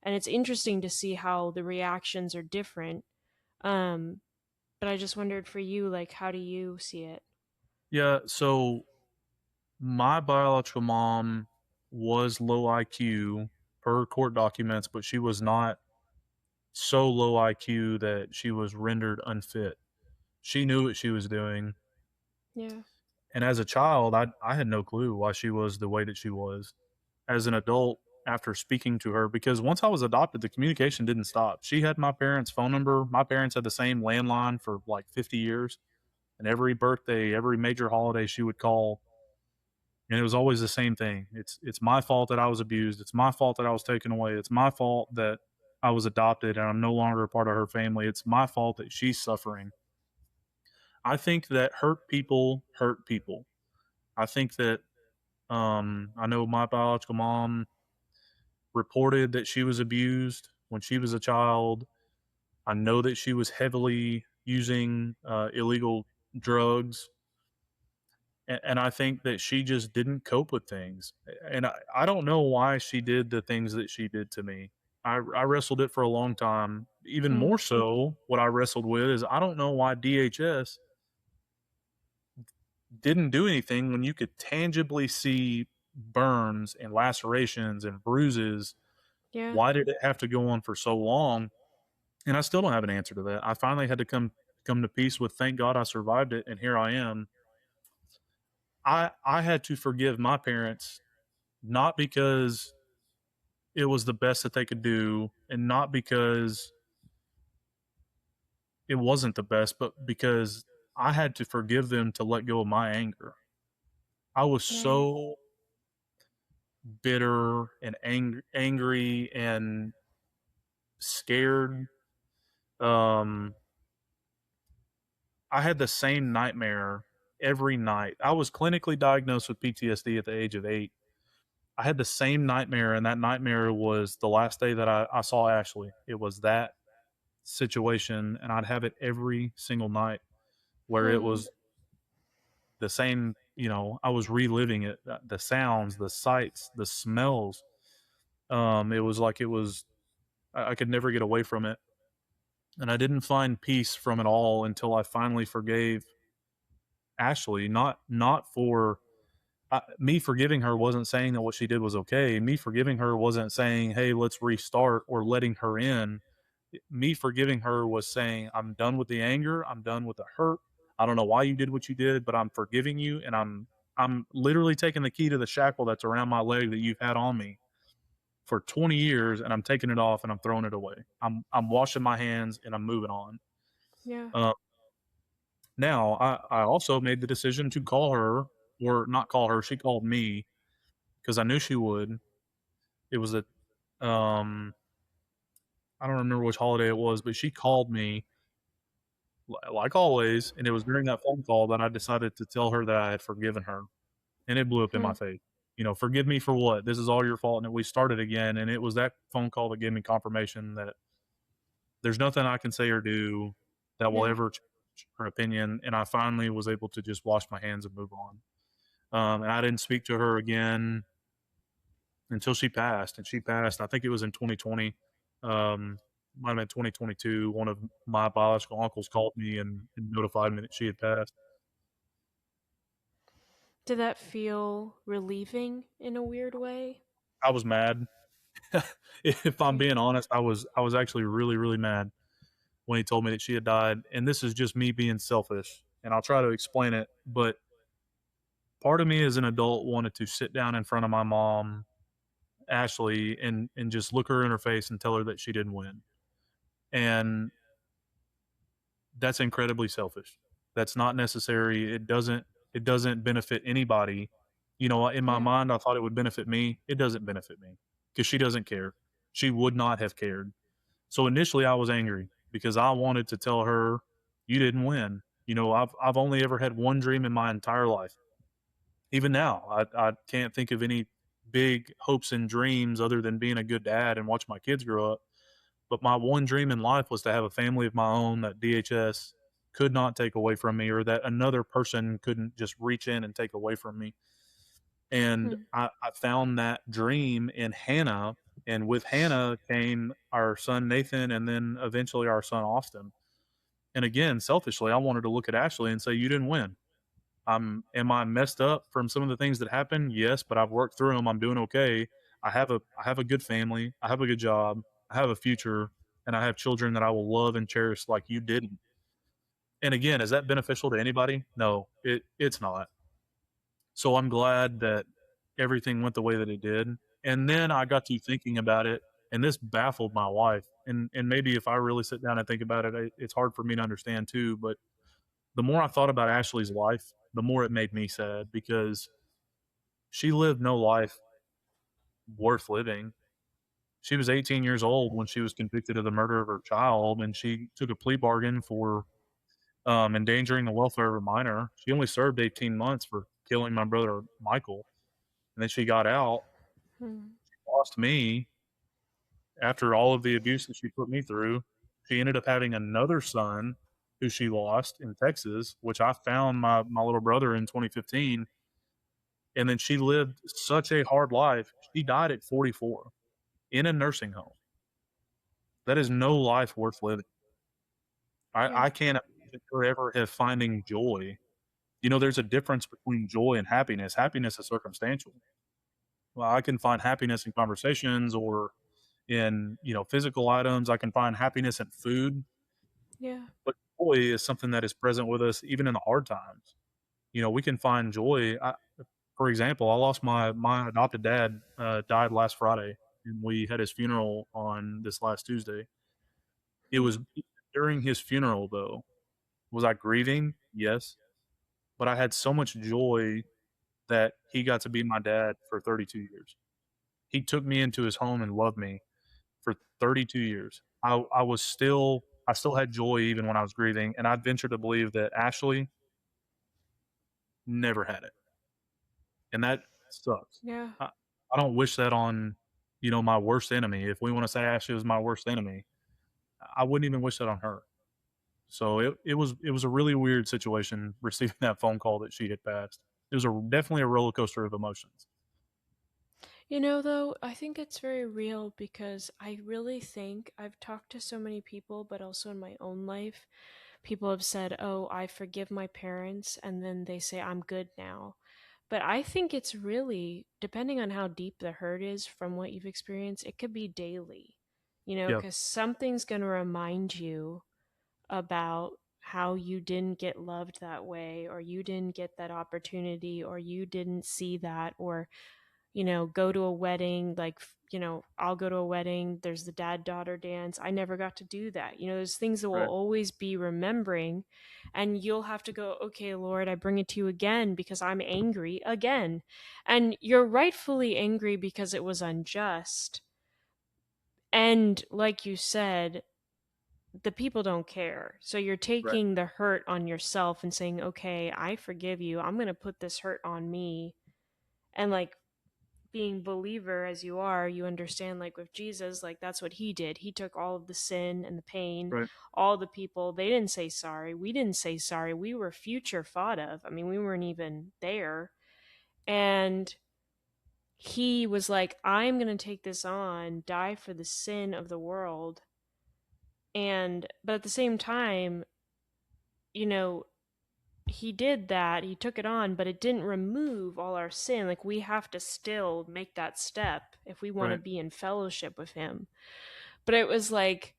Speaker 1: And it's interesting to see how the reactions are different. Um, but I just wondered for you, like, how do you see it?
Speaker 2: Yeah. So my biological mom was low IQ per court documents, but she was not so low IQ that she was rendered unfit. She knew what she was doing.
Speaker 1: Yeah.
Speaker 2: And as a child, I had no clue why she was the way that she was. As an adult, after speaking to her, because once I was adopted, the communication didn't stop. She had my parents' phone number. My parents had the same landline for like 50 years. And every birthday, every major holiday, she would call. And it was always the same thing. It's my fault that I was abused. It's my fault that I was taken away. It's my fault that I was adopted and I'm no longer a part of her family. It's my fault that she's suffering. I think that hurt people hurt people. I think that I know my biological mom reported that she was abused when she was a child. I know that she was heavily using illegal drugs. And I think that she just didn't cope with things. And I don't know why she did the things that she did to me. I wrestled it for a long time. Even
Speaker 1: Hmm.
Speaker 2: more so, what I wrestled with is I don't know why DHS didn't do anything when you could tangibly see burns and lacerations and bruises.
Speaker 1: Yeah.
Speaker 2: Why did it have to go on for so long? And I still don't have an answer to that. I finally had to come to peace with, thank God I survived it and here I am. I had to forgive my parents, not because it was the best that they could do and not because it wasn't the best, but because I had to forgive them to let go of my anger. I was
Speaker 1: Right.
Speaker 2: so bitter and angry and scared. Um, I had the same nightmare every night. I was clinically diagnosed with PTSD at the age of 8. I had the same nightmare, and that nightmare was the last day that I saw Ashley. It was that situation, and I'd have it every single night where it
Speaker 1: Hmm.
Speaker 2: was the same. I was reliving it, the sounds, the sights, the smells. It was like it was, I could never get away from it. And I didn't find peace from it all until I finally forgave Ashley. Not for me forgiving her wasn't saying that what she did was okay. Me forgiving her wasn't saying, "Hey, let's restart," or letting her in. Me forgiving her was saying, "I'm done with the anger. I'm done with the hurt. I don't know why you did what you did, but I'm forgiving you, and I'm literally taking the key to the shackle that's around my leg that you've had on me for 20 years, and I'm taking it off and I'm throwing it away. I'm washing my hands and I'm moving on."
Speaker 1: Yeah.
Speaker 2: Uh, Now, I also made the decision to call her, or not call her. She called me because I knew she would. It was a um, I don't remember which holiday it was, but she called me like always, and it was during that phone call that I decided to tell her that I had forgiven her, and it blew up in
Speaker 1: Hmm.
Speaker 2: my face. Forgive me for what? This is all your fault, and we started again. And it was that phone call that gave me confirmation that there's nothing I can say or do that will
Speaker 1: Yeah.
Speaker 2: ever change her opinion. And I finally was able to just wash my hands and move on. And I didn't speak to her again until she passed. And she passed, I think it was in 2020. Might have been 2022. One of my biological uncles called me and notified me that she had passed.
Speaker 1: Did that feel relieving in a weird way?
Speaker 2: I was mad. If I'm
Speaker 1: Yeah.
Speaker 2: being honest, I was actually really, really mad when he told me that she had died. And this is just me being selfish. And I'll try to explain it. But part of me as an adult wanted to sit down in front of my mom, Ashley, and just look her in her face and tell her that she didn't win. And that's incredibly selfish. That's not necessary. It doesn't benefit anybody. In my
Speaker 1: Yeah.
Speaker 2: mind I thought it would benefit me. It doesn't benefit me because she doesn't care. She would not have cared. So initially I was angry because I wanted to tell her you didn't win. I've only ever had one dream in my entire life. Even now, I can't think of any big hopes and dreams other than being a good dad and watch my kids grow up. But my one dream in life was to have a family of my own that DHS could not take away from me, or that another person couldn't just reach in and take away from me. And
Speaker 1: Hmm.
Speaker 2: I found that dream in Hannah. And with Hannah came our son Nathan, and then eventually our son Austin. And again, selfishly, I wanted to look at Ashley and say, "You didn't win." Am I messed up from some of the things that happened? Yes, but I've worked through them. I'm doing okay. I have a good family. I have a good job. I have a future, and I have children that I will love and cherish like you didn't. And again, is that beneficial to anybody? No, it's not. So I'm glad that everything went the way that it did. And then I got to thinking about it, and this baffled my wife. And maybe if I really sit down and think about it, it's hard for me to understand too. But the more I thought about Ashley's life, the more it made me sad because she lived no life worth living. She was 18 years old when she was convicted of the murder of her child, and she took a plea bargain for endangering the welfare of a minor. She only served 18 months for killing my brother Michael, and then she got out,
Speaker 1: Hmm.
Speaker 2: lost me after all of the abuse that she put me through. She ended up having another son who she lost in Texas, which I found my little brother in 2015. And then she lived such a hard life. She died at 44 in a nursing home. That is no life worth living.
Speaker 1: Yeah.
Speaker 2: I can't imagine her ever have finding joy. There's a difference between joy and happiness. Happiness is circumstantial. Well, I can find happiness in conversations or in, physical items. I can find happiness in food,
Speaker 1: Yeah.
Speaker 2: but joy is something that is present with us even in the hard times. We can find joy. For example, I lost my adopted dad, died last Friday, and we had his funeral on this last Tuesday. It
Speaker 1: Hmm.
Speaker 2: was during his funeral, though. Was I grieving? Yes, but I had so much joy that he got to be my dad for 32 years. He took me into his home and loved me for 32 years. I still had joy even when I was grieving, and I'd venture to believe that Ashley never had it, and that sucks.
Speaker 1: Yeah.
Speaker 2: I, I don't wish that on, my worst enemy. If we want to say Ashley was my worst enemy, I wouldn't even wish that on her. So it was a really weird situation receiving that phone call that she had passed. It was definitely a roller coaster of emotions.
Speaker 1: Though, I think it's very real because I really think I've talked to so many people, but also in my own life, people have said, "Oh, I forgive my parents," and then they say, "I'm good now." But I think it's really, depending on how deep the hurt is from what you've experienced, it could be daily,
Speaker 2: Yeah,
Speaker 1: because something's going to remind you about how you didn't get loved that way, or you didn't get that opportunity, or you didn't see that, or go to a wedding, like, I'll go to a wedding, there's the dad daughter dance. I never got to do that. There's things that will
Speaker 2: right,
Speaker 1: always be remembering, and you'll have to go, "Okay, Lord, I bring it to you again because I'm angry again." And you're rightfully angry because it was unjust. And like you said, the people don't care. So you're
Speaker 2: right,
Speaker 1: taking the hurt on yourself and saying, "Okay, I forgive you. I'm going to put this hurt on me." And like, being believer as you are, you understand, like with Jesus, like that's what he did. He took all of the sin and the pain,
Speaker 2: right,
Speaker 1: all the people, they didn't say sorry. We didn't say sorry. We were future thought of. I mean, we weren't even there. And he was like, "I'm going to take this on, die for the sin of the world." And, but at the same time, you know, he did that, he took it on, but it didn't remove all our sin. Like, we have to still make that step if we want to
Speaker 2: right.
Speaker 1: be in fellowship with him. But it was like,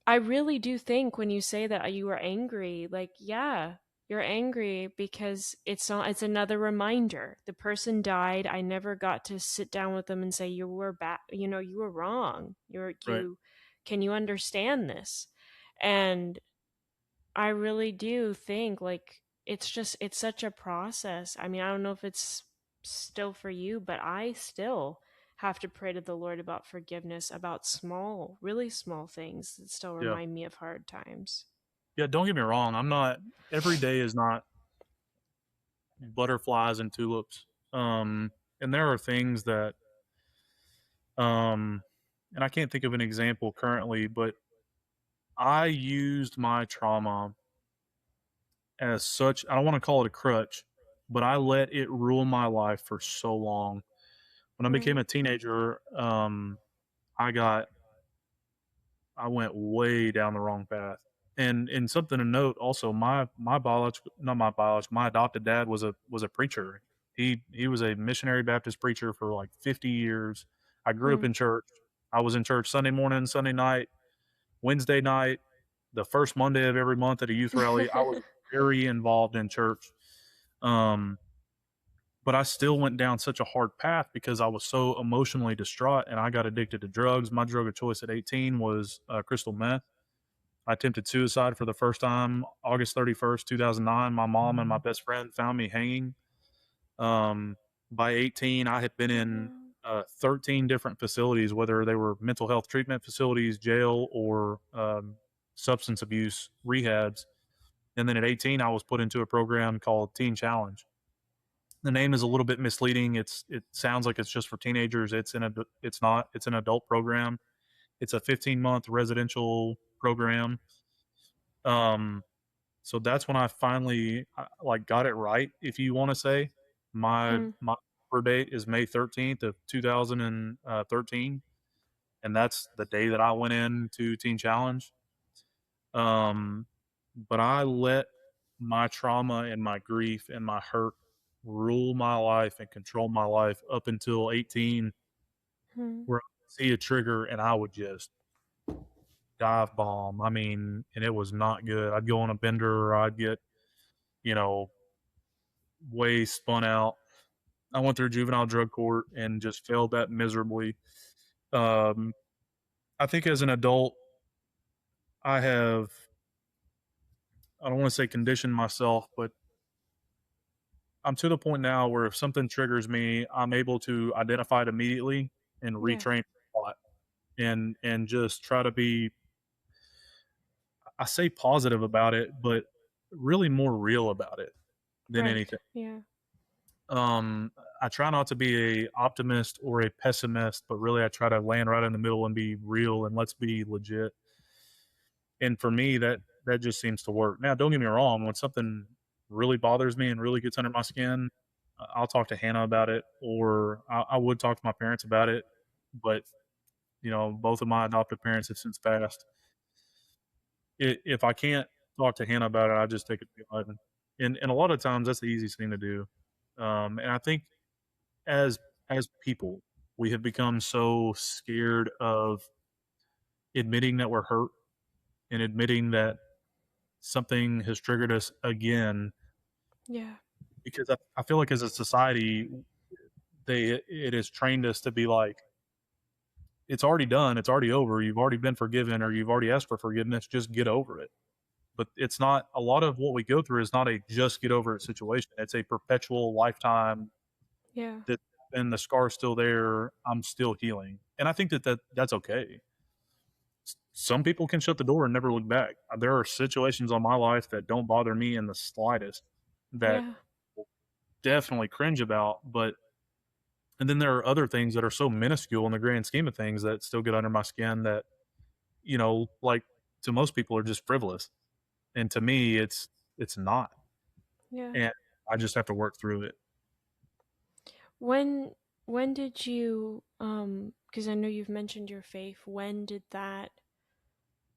Speaker 1: I really do think when you say that you were angry, like, yeah, you're angry because it's another reminder. The person died. I never got to sit down with them and say, "You were bad, you were wrong.
Speaker 2: Right.
Speaker 1: can you understand this? And I really do think like it's such a process. I mean, I don't know if it's still for you, but I still have to pray to the Lord about forgiveness about small, really small things that still
Speaker 2: Yeah.
Speaker 1: remind me of hard times.
Speaker 2: Yeah, don't get me wrong. I'm not every day is not butterflies and tulips. And there are things that um and I can't think of an example currently, but I used my trauma as such. I don't want to call it a crutch, but I let it rule my life for so long. When I became
Speaker 1: Right.
Speaker 2: a teenager, I got I went way down the wrong path. And something to note also, my biological not my biological my adopted dad was a preacher. He was a missionary Baptist preacher for like 50 years. I grew up
Speaker 1: Hmm.
Speaker 2: in church. I was in church Sunday morning, Sunday night, Wednesday night, the first Monday of every month at a youth rally. I was very involved in church. Um, but I still went down such a hard path because I was so emotionally distraught and I got addicted to drugs. My drug of choice at 18 was crystal meth. I attempted suicide for the first time August 31st, 2009. My mom and my best friend found me hanging. Um, by 18, I had been
Speaker 1: Oh
Speaker 2: in
Speaker 1: no.
Speaker 2: 13 different facilities, whether they were mental health treatment facilities, jail, or substance abuse rehabs. And then at 18, I was put into a program called Teen Challenge. The name is a little bit misleading. It sounds like it's just for teenagers. It's not. It's an adult program. It's a 15-month residential program. Um, so that's when I finally like got it right. If you want to say
Speaker 1: Hmm.
Speaker 2: my birth date is May 13th of 2013, and that's the day that I went into Teen Challenge. Um, but I let my trauma and my grief and my hurt rule my life and control my life up until 18,
Speaker 1: Hmm.
Speaker 2: where I would see a trigger and I would just dive bomb. I mean, and it was not good. I'd go on a bender, or I'd get, you know, way spun out. I went through juvenile drug court and just failed that miserably. Um, I think as an adult, I have, I don't want to say conditioned myself, but I'm to the point now where if something triggers me, I'm able to identify it immediately and
Speaker 1: Yeah.
Speaker 2: retrain a lot and just try to be, I say positive about it, but really more real about it than
Speaker 1: Right.
Speaker 2: anything.
Speaker 1: Yeah.
Speaker 2: Um, I try not to be a optimist or a pessimist, but really I try to land right in the middle and be real and let's be legit. And for me, that just seems to work. Now, don't get me wrong. When something really bothers me and really gets under my skin, I'll talk to Hannah about it, or I would talk to my parents about it. But both of my adoptive parents have since passed. If I can't talk to Hannah about it, I just take it to be 11. And a lot of times that's the easiest thing to do. And I think as as people, we have become so scared of admitting that we're hurt and admitting that something has triggered us again,
Speaker 1: Yeah.
Speaker 2: because I feel like as a society, it has trained us to be like, it's already done, it's already over, you've already been forgiven, or you've already asked for forgiveness, just get over it. But it's not. A lot of what we go through is not a just get over it situation. It's a perpetual lifetime
Speaker 1: Yeah.
Speaker 2: that, and the scar's still there, I'm still healing. And I think that's okay. Some people can shut the door and never look back. There are situations on my life that don't bother me in the slightest, that
Speaker 1: Yeah.
Speaker 2: definitely cringe about, but and then there are other things that are so minuscule in the grand scheme of things that still get under my skin that, like, to most people are just frivolous. And to me it's not.
Speaker 1: Yeah.
Speaker 2: And I just have to work through it.
Speaker 1: When when did you because I know you've mentioned your faith, when did that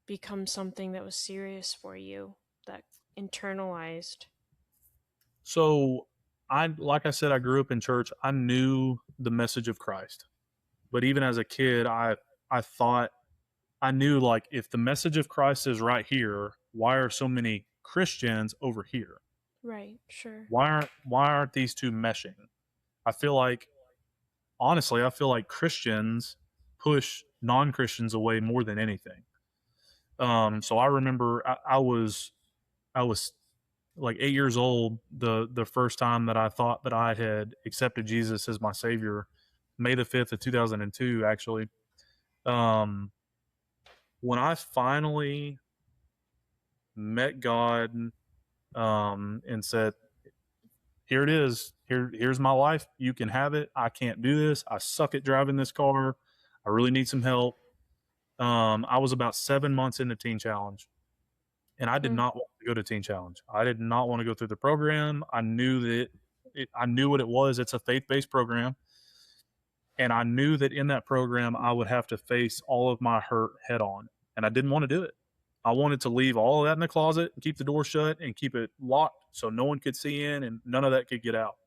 Speaker 1: become something that was serious for you, that internalized?
Speaker 2: So like I said, I grew up in church. I knew the message of Christ. But even as a kid, I thought, I knew, like, if the message of Christ is right here, why are so many Christians over here?
Speaker 1: Right, sure.
Speaker 2: Why aren't these two meshing? I feel like, honestly, I feel like Christians push non-Christians away more than anything. So I remember I was like 8 years old the first time that I thought that I had accepted Jesus as my Savior, May the 5th of 2002. Actually, um, when I finally met God, and said, "Here it is. Here's my life. You can have it. I can't do this. I suck at driving this car. I really need some help." I was about 7 months into Teen Challenge, and I did
Speaker 1: Mm.
Speaker 2: not want to go to Teen Challenge. I did not want to go through the program. I knew that I knew what it was. It's a faith-based program, and I knew that in that program I would have to face all of my hurt head on, and I didn't want to do it. I wanted to leave all of that in the closet and keep the door shut and keep it locked so no one could see in and none of that could get out.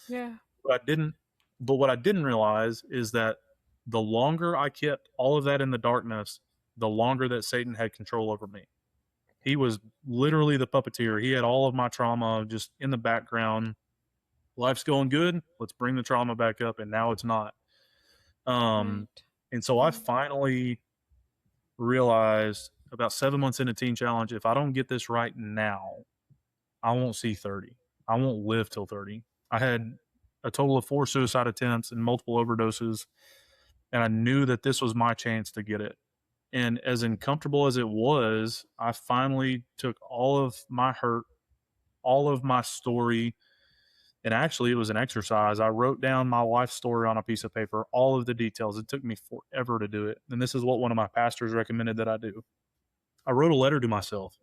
Speaker 1: Yeah.
Speaker 2: But I didn't. But what I didn't realize is that the longer I kept all of that in the darkness, the longer that Satan had control over me. He was literally the puppeteer. He had all of my trauma just in the background. Life's going good. Let's bring the trauma back up, and now it's not.
Speaker 1: Right.
Speaker 2: And so I finally realized about 7 months into Teen Challenge, if I don't get this right now, I won't see 30. I won't live till 30. I had a total of 4 suicide attempts and multiple overdoses, and I knew that this was my chance to get it. And as uncomfortable as it was, I finally took all of my hurt, all of my story, and actually it was an exercise. I wrote down my life story on a piece of paper, all of the details. It took me forever to do it. And this is what one of my pastors recommended that I do. I wrote a letter to myself,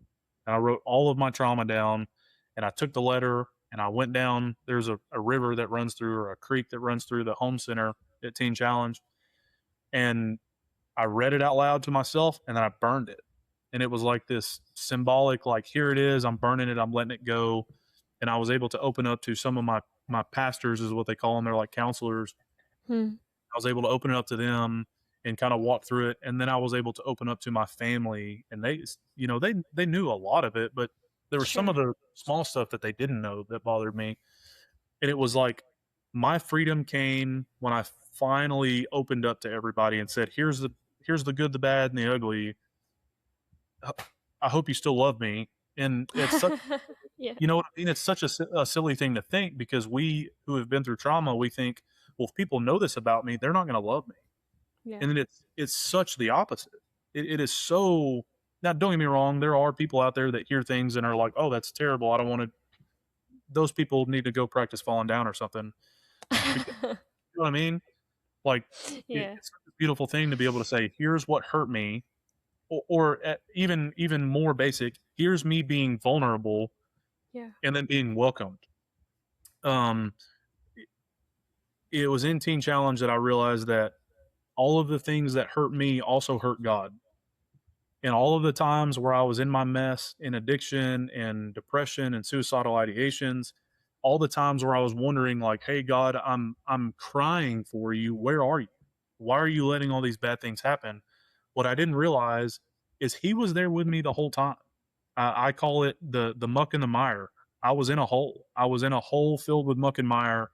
Speaker 2: and I wrote all of my trauma down, and I took the letter and I went down. There's a river that runs through, or a creek that runs through the home center at Teen Challenge. And I read it out loud to myself, and then I burned it. And it was like this symbolic, like, here it is, I'm burning it, I'm letting it go. And I was able to open up to some of my pastors, is what they call them. They're like counselors.
Speaker 1: Hmm.
Speaker 2: I was able to open it up to them and kind of walk through it. And then I was able to open up to my family, and they knew a lot of it, but there was some of the small stuff that they didn't know that bothered me. And it was like my freedom came when I finally opened up to everybody and said, here's the good, the bad, and the ugly. I hope you still love me. And it's such,
Speaker 1: Yeah.
Speaker 2: you know what I mean? It's such a silly thing to think, because we who have been through trauma, we think, well, if people know this about me, they're not going to love me.
Speaker 1: Yeah.
Speaker 2: And then it's such the opposite. It is so. Now, don't get me wrong. There are people out there that hear things and are like, "Oh, that's terrible. I don't want to." Those people need to go practice falling down or something. Because, you know what I mean? Like,
Speaker 1: Yeah.
Speaker 2: it's a beautiful thing to be able to say, "Here's what hurt me," or even more basic, "Here's me being vulnerable,"
Speaker 1: Yeah.
Speaker 2: and then being welcomed. Um, it was in Teen Challenge that I realized that all of the things that hurt me also hurt God. And all of the times where I was in my mess, in addiction and depression and suicidal ideations, all the times where I was wondering, like, hey God, I'm crying for you. Where are you? Why are you letting all these bad things happen? What I didn't realize is he was there with me the whole time. I call it the muck and the mire. I was in a hole. I was in a hole filled with muck and mire,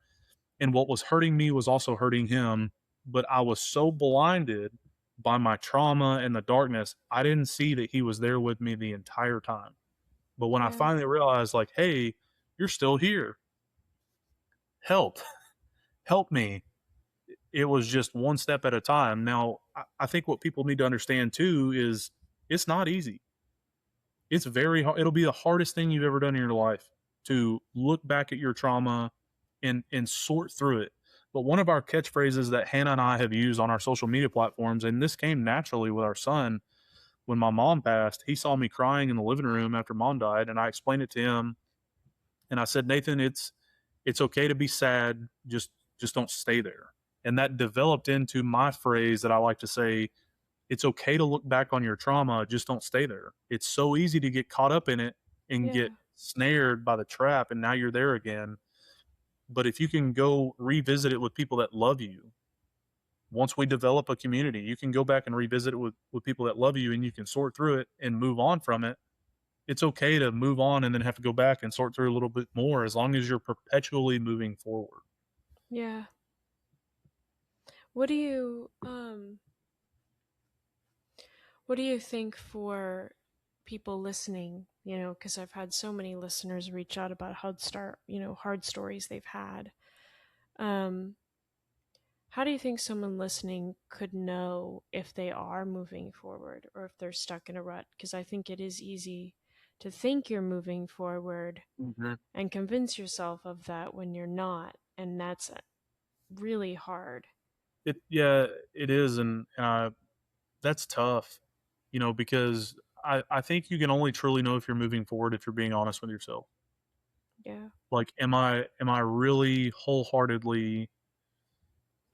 Speaker 2: and what was hurting me was also hurting him. But I was so blinded by my trauma and the darkness, I didn't see that he was there with me the entire time. But when I
Speaker 1: Yeah.
Speaker 2: finally realized, like, hey, you're still here, help, help me, it was just one step at a time. Now, I think what people need to understand too is it's not easy. It's very hard. It'll be the hardest thing you've ever done in your life to look back at your trauma and sort through it. But one of our catchphrases that Hannah and I have used on our social media platforms, and this came naturally with our son, when my mom passed, he saw me crying in the living room after mom died, and I explained it to him, and I said, Nathan, it's okay to be sad, just don't stay there. And that developed into my phrase that I like to say, it's okay to look back on your trauma, just don't stay there. It's so easy to get caught up in it and get snared by the trap, and now you're there again. But if you can go revisit it with people that love you, once we develop a community, you can go back and revisit it with people that love you, and you can sort through it and move on from it. It's okay to move on and then have to go back and sort through a little bit more, as long as you're perpetually moving forward.
Speaker 1: Yeah. What do you What do you think for people listening? Because I've had so many listeners reach out about hard stories they've had. Um, how do you think someone listening could know if they are moving forward or if they're stuck in a rut? Because I think it is easy to think you're moving forward
Speaker 2: Mhm.
Speaker 1: and convince yourself of that when you're not, and that's really hard.
Speaker 2: Yeah, it is, and that's tough, because I think you can only truly know if you're moving forward if you're being honest with yourself.
Speaker 1: Yeah,
Speaker 2: Like, am I really wholeheartedly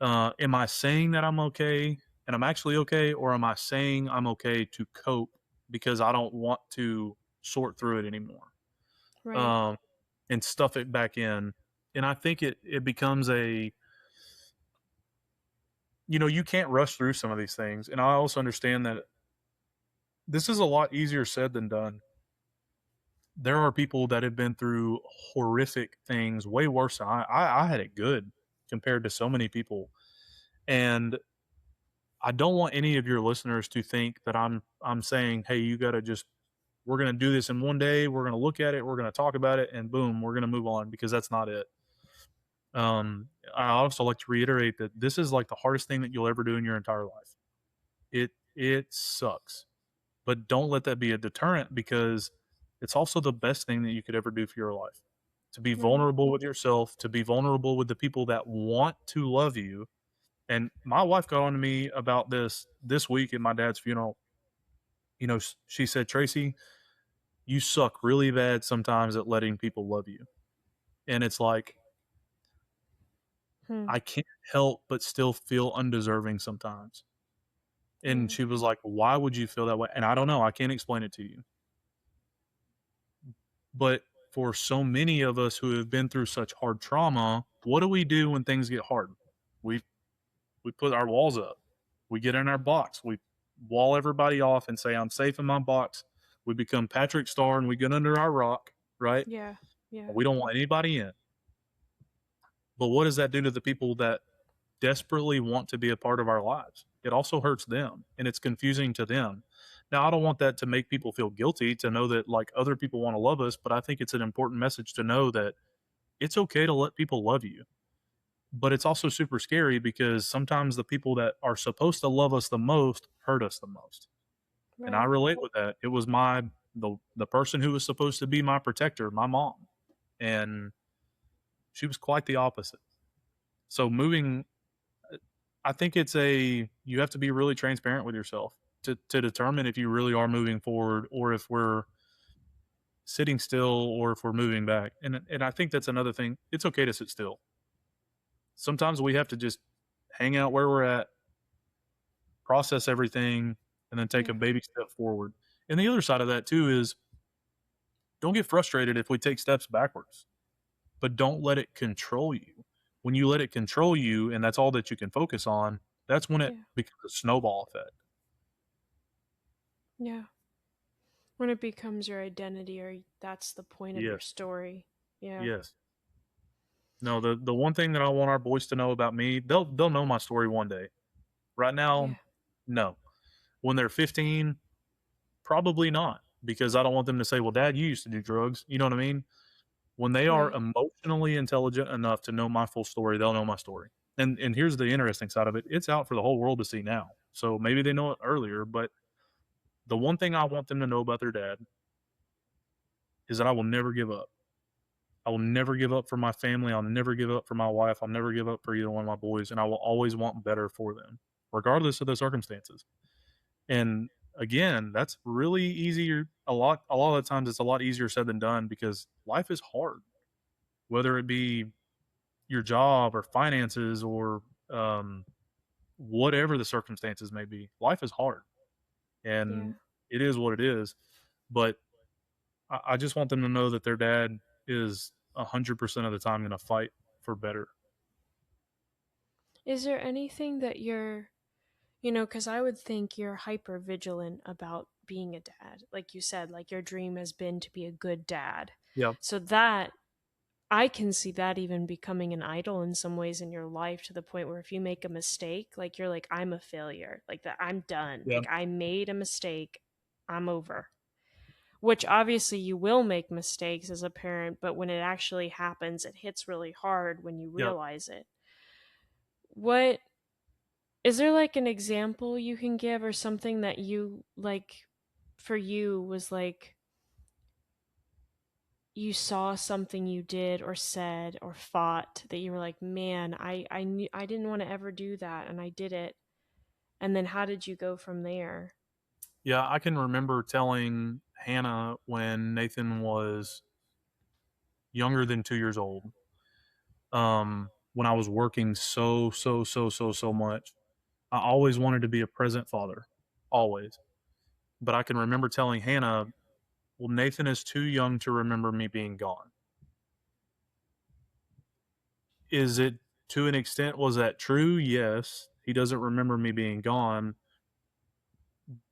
Speaker 2: am I saying that I'm okay and I'm actually okay, or am I saying I'm okay to cope because I don't want to sort through it anymore?
Speaker 1: right.
Speaker 2: Um, and stuff it back in. And I think it becomes you can't rush through some of these things. And I also understand that this is a lot easier said than done. There are people that have been through horrific things way worse than I had it good compared to so many people. And I don't want any of your listeners to think that I'm saying, hey, you gotta just we're gonna do this in one day, we're gonna look at it, we're gonna talk about it, and boom, we're gonna move on, because that's not it. I also like to reiterate that this is like the hardest thing that you'll ever do in your entire life. It sucks. But don't let that be a deterrent, because it's also the best thing that you could ever do for your life. To be
Speaker 1: Right.
Speaker 2: vulnerable with yourself, to be vulnerable with the people that want to love you. And my wife got on to me about this week at my dad's funeral. She said, Tracy, you suck really bad sometimes at letting people love you. And it's like,
Speaker 1: Hmm.
Speaker 2: I can't help but still feel undeserving sometimes. And
Speaker 1: Yeah.
Speaker 2: she was like, why would you feel that way? And I don't know. I can't explain it to you. But for so many of us who have been through such hard trauma, what do we do when things get hard? We we put our walls up. We get in our box. We wall everybody off and say, I'm safe in my box. We become Patrick Star and we get under our rock, right?
Speaker 1: Yeah. Yeah.
Speaker 2: We don't want anybody in. But what does that do to the people that desperately want to be a part of our lives? It also hurts them and it's confusing to them. Now, I don't want that to make people feel guilty to know that like other people want to love us, but I think it's an important message to know that it's okay to let people love you. But it's also super scary because sometimes the people that are supposed to love us the most hurt us the most. And I
Speaker 1: Right.
Speaker 2: relate with that. It was the person who was supposed to be my protector, my mom, and she was quite the opposite. So moving, I think you have to be really transparent with yourself to determine if you really are moving forward or if we're sitting still or if we're moving back. And I think that's another thing. It's okay to sit still. Sometimes we have to just hang out where we're at, process everything, and then take a
Speaker 1: Yeah.
Speaker 2: baby step forward. And the other side of that too is don't get frustrated if we take steps backwards, but don't let it control you. When you let it control you and that's all that you can focus on, that's when it
Speaker 1: Yeah.
Speaker 2: becomes a snowball effect.
Speaker 1: Yeah. When it becomes your identity, or that's the point of your
Speaker 2: Yes.
Speaker 1: story. Yeah.
Speaker 2: Yes. No, the one thing that I want our boys to know about me, they'll know my story one day. Right
Speaker 1: Yeah.
Speaker 2: now, no. When they're 15, probably not, because I don't want them to say, "Well, dad, you used to do drugs." You know what I mean? When they are
Speaker 1: Right.
Speaker 2: emotionally intelligent enough to know my full story, they'll know my story. And here's the interesting side of it. It's out for the whole world to see now. So maybe they know it earlier, but the one thing I want them to know about their dad is that I will never give up. I will never give up for my family. I'll never give up for my wife. I'll never give up for either one of my boys. And I will always want better for them, regardless of the circumstances. And again, that's really easier. A lot of the times it's a lot easier said than done because life is hard, whether it be your job or finances or um, whatever the circumstances may be. Life is hard
Speaker 1: Yeah.
Speaker 2: and it is what it is. But I just want them to know that their dad is 100% of the time going to fight for better.
Speaker 1: Is there anything that because I would think you're hyper vigilant about being a dad. Like you said, like your dream has been to be a good dad.
Speaker 2: Yeah.
Speaker 1: So that I can see that even becoming an idol in some ways in your life, to the point where if you make a mistake, like you're like, I'm a failure, like that, I'm done.
Speaker 2: Yeah.
Speaker 1: Like I made a mistake, I'm over. Which obviously you will make mistakes as a parent, but when it actually happens, it hits really hard when you
Speaker 2: Yep.
Speaker 1: realize it. What is there like an example you can give, or something that you like for you was like you saw something you did or said or thought that you were like, man, I knew I didn't want to ever do that and I did it. And then how did you go from there?
Speaker 2: Yeah, I can remember telling Hannah when Nathan was younger than 2 years old. When I was working so much, I always wanted to be a present father, always. But I can remember telling Hannah, "Well, Nathan is too young to remember me being gone." Is it to an extent? Was that true? Yes, he doesn't remember me being gone,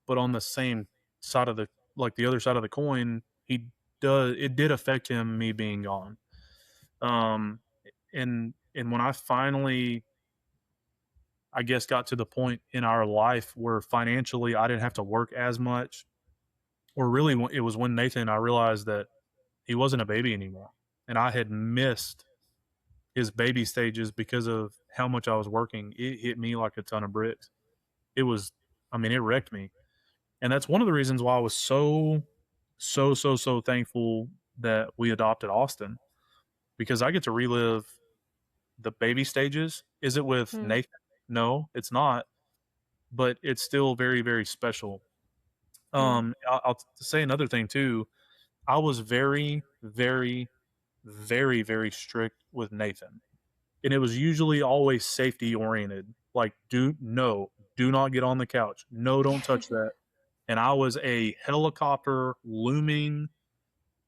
Speaker 2: but on the same side of the other side of the coin, he does. It did affect him me being gone. Um, and when I finally, I guess, got to the point in our life where financially I didn't have to work as much, or really it was when Nathan and I realized that he wasn't a baby anymore, and I had missed his baby stages because of how much I was working. It hit me like a ton of bricks. It was, I mean, it wrecked me, and that's one of the reasons why I was so thankful that we adopted Austin, because I get to relive the baby stages. Is it with
Speaker 1: Hmm.
Speaker 2: Nathan? No, it's not, but it's still very special.
Speaker 1: Hmm.
Speaker 2: I'll say another thing too. I was very strict with Nathan, and it was usually always safety oriented. Like, do not get on the couch. No, don't touch that. And I was a helicopter looming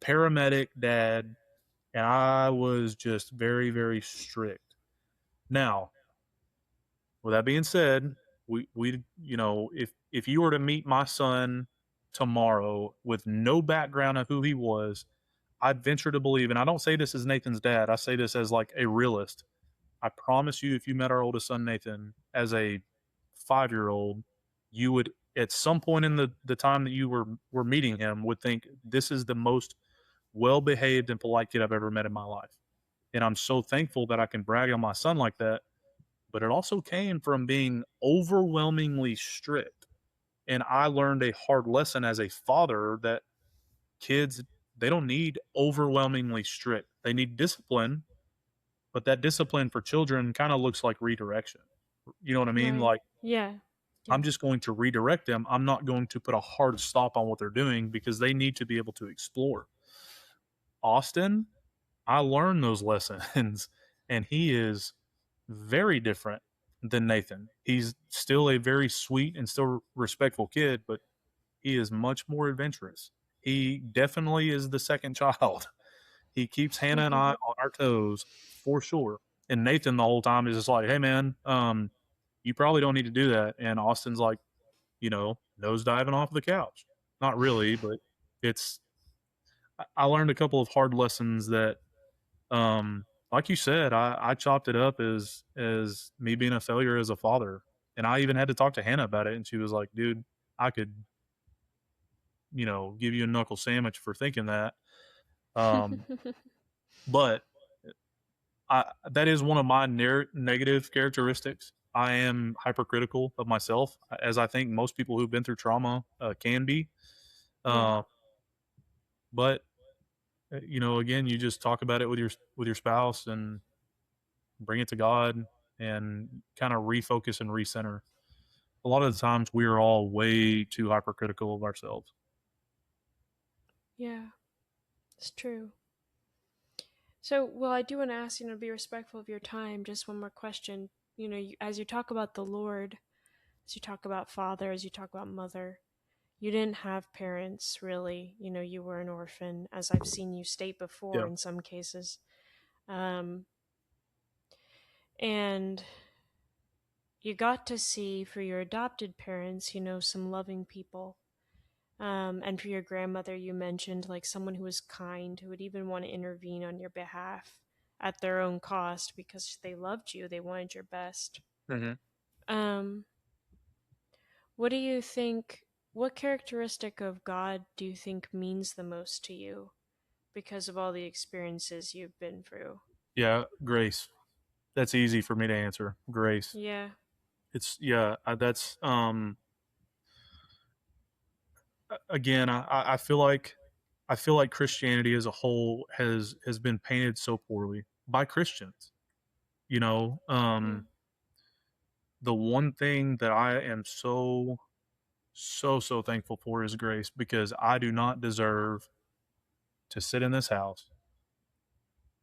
Speaker 2: paramedic dad, and I was just very strict. Now, with that being said, we if you were to meet my son tomorrow with no background of who he was, I'd venture to believe, and I don't say this as Nathan's dad, I say this as like a realist. I promise you, if you met our oldest son Nathan as a 5-year old, you would at some point in the time that you were meeting him would think this is the most well behaved and polite kid I've ever met in my life. And I'm so thankful that I can brag on my son like that. But it also came from being overwhelmingly strict. And I learned a hard lesson as a father that kids, they don't need overwhelmingly strict. They need discipline, but that discipline for children kind of looks like redirection. You know what I mean?
Speaker 1: Right.
Speaker 2: Like,
Speaker 1: Yeah.
Speaker 2: I'm
Speaker 1: Yeah.
Speaker 2: just going to redirect them. I'm not going to put a hard stop on what they're doing because they need to be able to explore. Austin, I learned those lessons, and he is very different than Nathan. He's still a very sweet and still respectful kid, but he is much more adventurous. He definitely is the second child. He keeps Hannah and I on our toes for sure. And Nathan the whole time is just like, "Hey man, you probably don't need to do that." And Austin's like, nose diving off the couch. Not really, but it's. I learned a couple of hard lessons that, like you said, I chopped it up as me being a failure as a father, and I even had to talk to Hannah about it, and she was like, "Dude, I could, give you a knuckle sandwich for thinking that." Um, but that is one of my negative characteristics. I am hypercritical of myself, as I think most people who've been through trauma can be.
Speaker 1: Yeah.
Speaker 2: Uh, but again, you just talk about it with your spouse and bring it to God and kind of refocus and recenter. A lot of the times, we are all way too hypercritical of ourselves.
Speaker 1: Yeah. It's true. So, well, I do want to ask you to be respectful of your time. Just one more question. As you talk about the Lord, as you talk about father, as you talk about mother, you didn't have parents really. You were an orphan, as I've seen you state before
Speaker 2: Yeah,
Speaker 1: in some cases. Um, and you got to see for your adopted parents, some loving people. And for your grandmother, you mentioned like someone who was kind, who would even want to intervene on your behalf. at their own cost because they loved you. They wanted your best.
Speaker 2: Mm-hmm.
Speaker 1: Um, what do you think? What characteristic of God do you think means the most to you because of all the experiences you've been through?
Speaker 2: Yeah, grace. That's easy for me to answer. Grace.
Speaker 1: Yeah.
Speaker 2: It's yeah. That's again. I feel like Christianity as a whole has been painted so poorly by Christians. You know,
Speaker 1: Hmm.
Speaker 2: the one thing that I am so thankful for is grace, because I do not deserve to sit in this house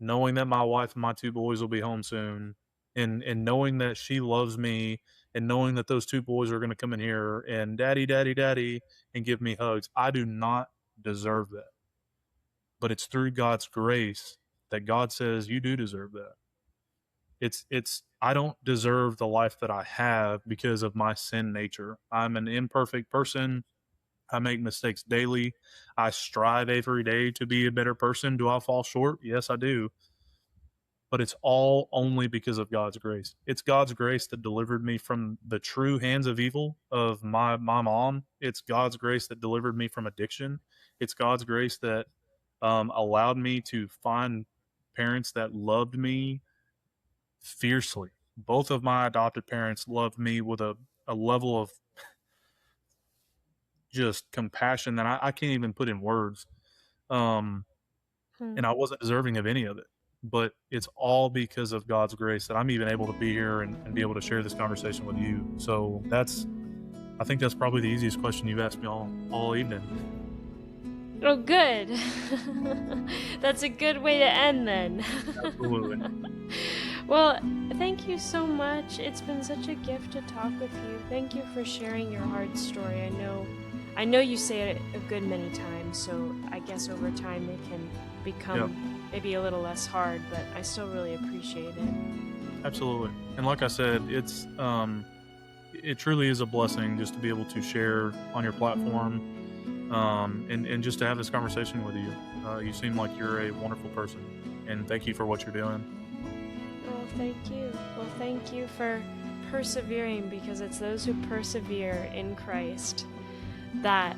Speaker 2: knowing that my wife and my two boys will be home soon, and knowing that she loves me, and knowing that those two boys are going to come in here and daddy daddy daddy and give me hugs. I do not deserve that, but it's through God's grace that God says you do deserve that. It's I don't deserve the life that I have because of my sin nature. I'm an imperfect person. I make mistakes daily. I strive every day to be a better person. Do I fall short? Yes, I do. But it's all only because of God's grace. It's God's grace that delivered me from the true hands of evil of my mom. It's God's grace that delivered me from addiction. It's God's grace that allowed me to find parents that loved me fiercely. Both of my adopted parents loved me with a level of just compassion that I can't even put in words. Um,
Speaker 1: Hmm.
Speaker 2: and I wasn't deserving of any of it. But it's all because of God's grace that I'm even able to be here and be able to share this conversation with you. So I think that's probably the easiest question you've asked me all evening.
Speaker 1: Oh, good. That's a good way to end then.
Speaker 2: Absolutely.
Speaker 1: Well, thank you so much. It's been such a gift to talk with you. Thank you for sharing your hard story. I know you say it a good many times, so I guess over time it can become maybe a little less hard, but I still really appreciate it.
Speaker 2: Absolutely. And like I said, it truly is a blessing just to be able to share on your platform, and just to have this conversation with you. You seem like you're a wonderful person, and thank you for what you're doing.
Speaker 1: Oh, thank you. Well, thank you for persevering, because it's those who persevere in Christ that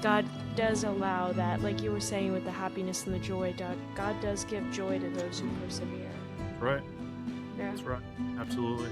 Speaker 1: God does allow that, like you were saying with the happiness and the joy. God does give joy to those who persevere.
Speaker 2: Right.
Speaker 1: Yeah.
Speaker 2: That's right. Absolutely.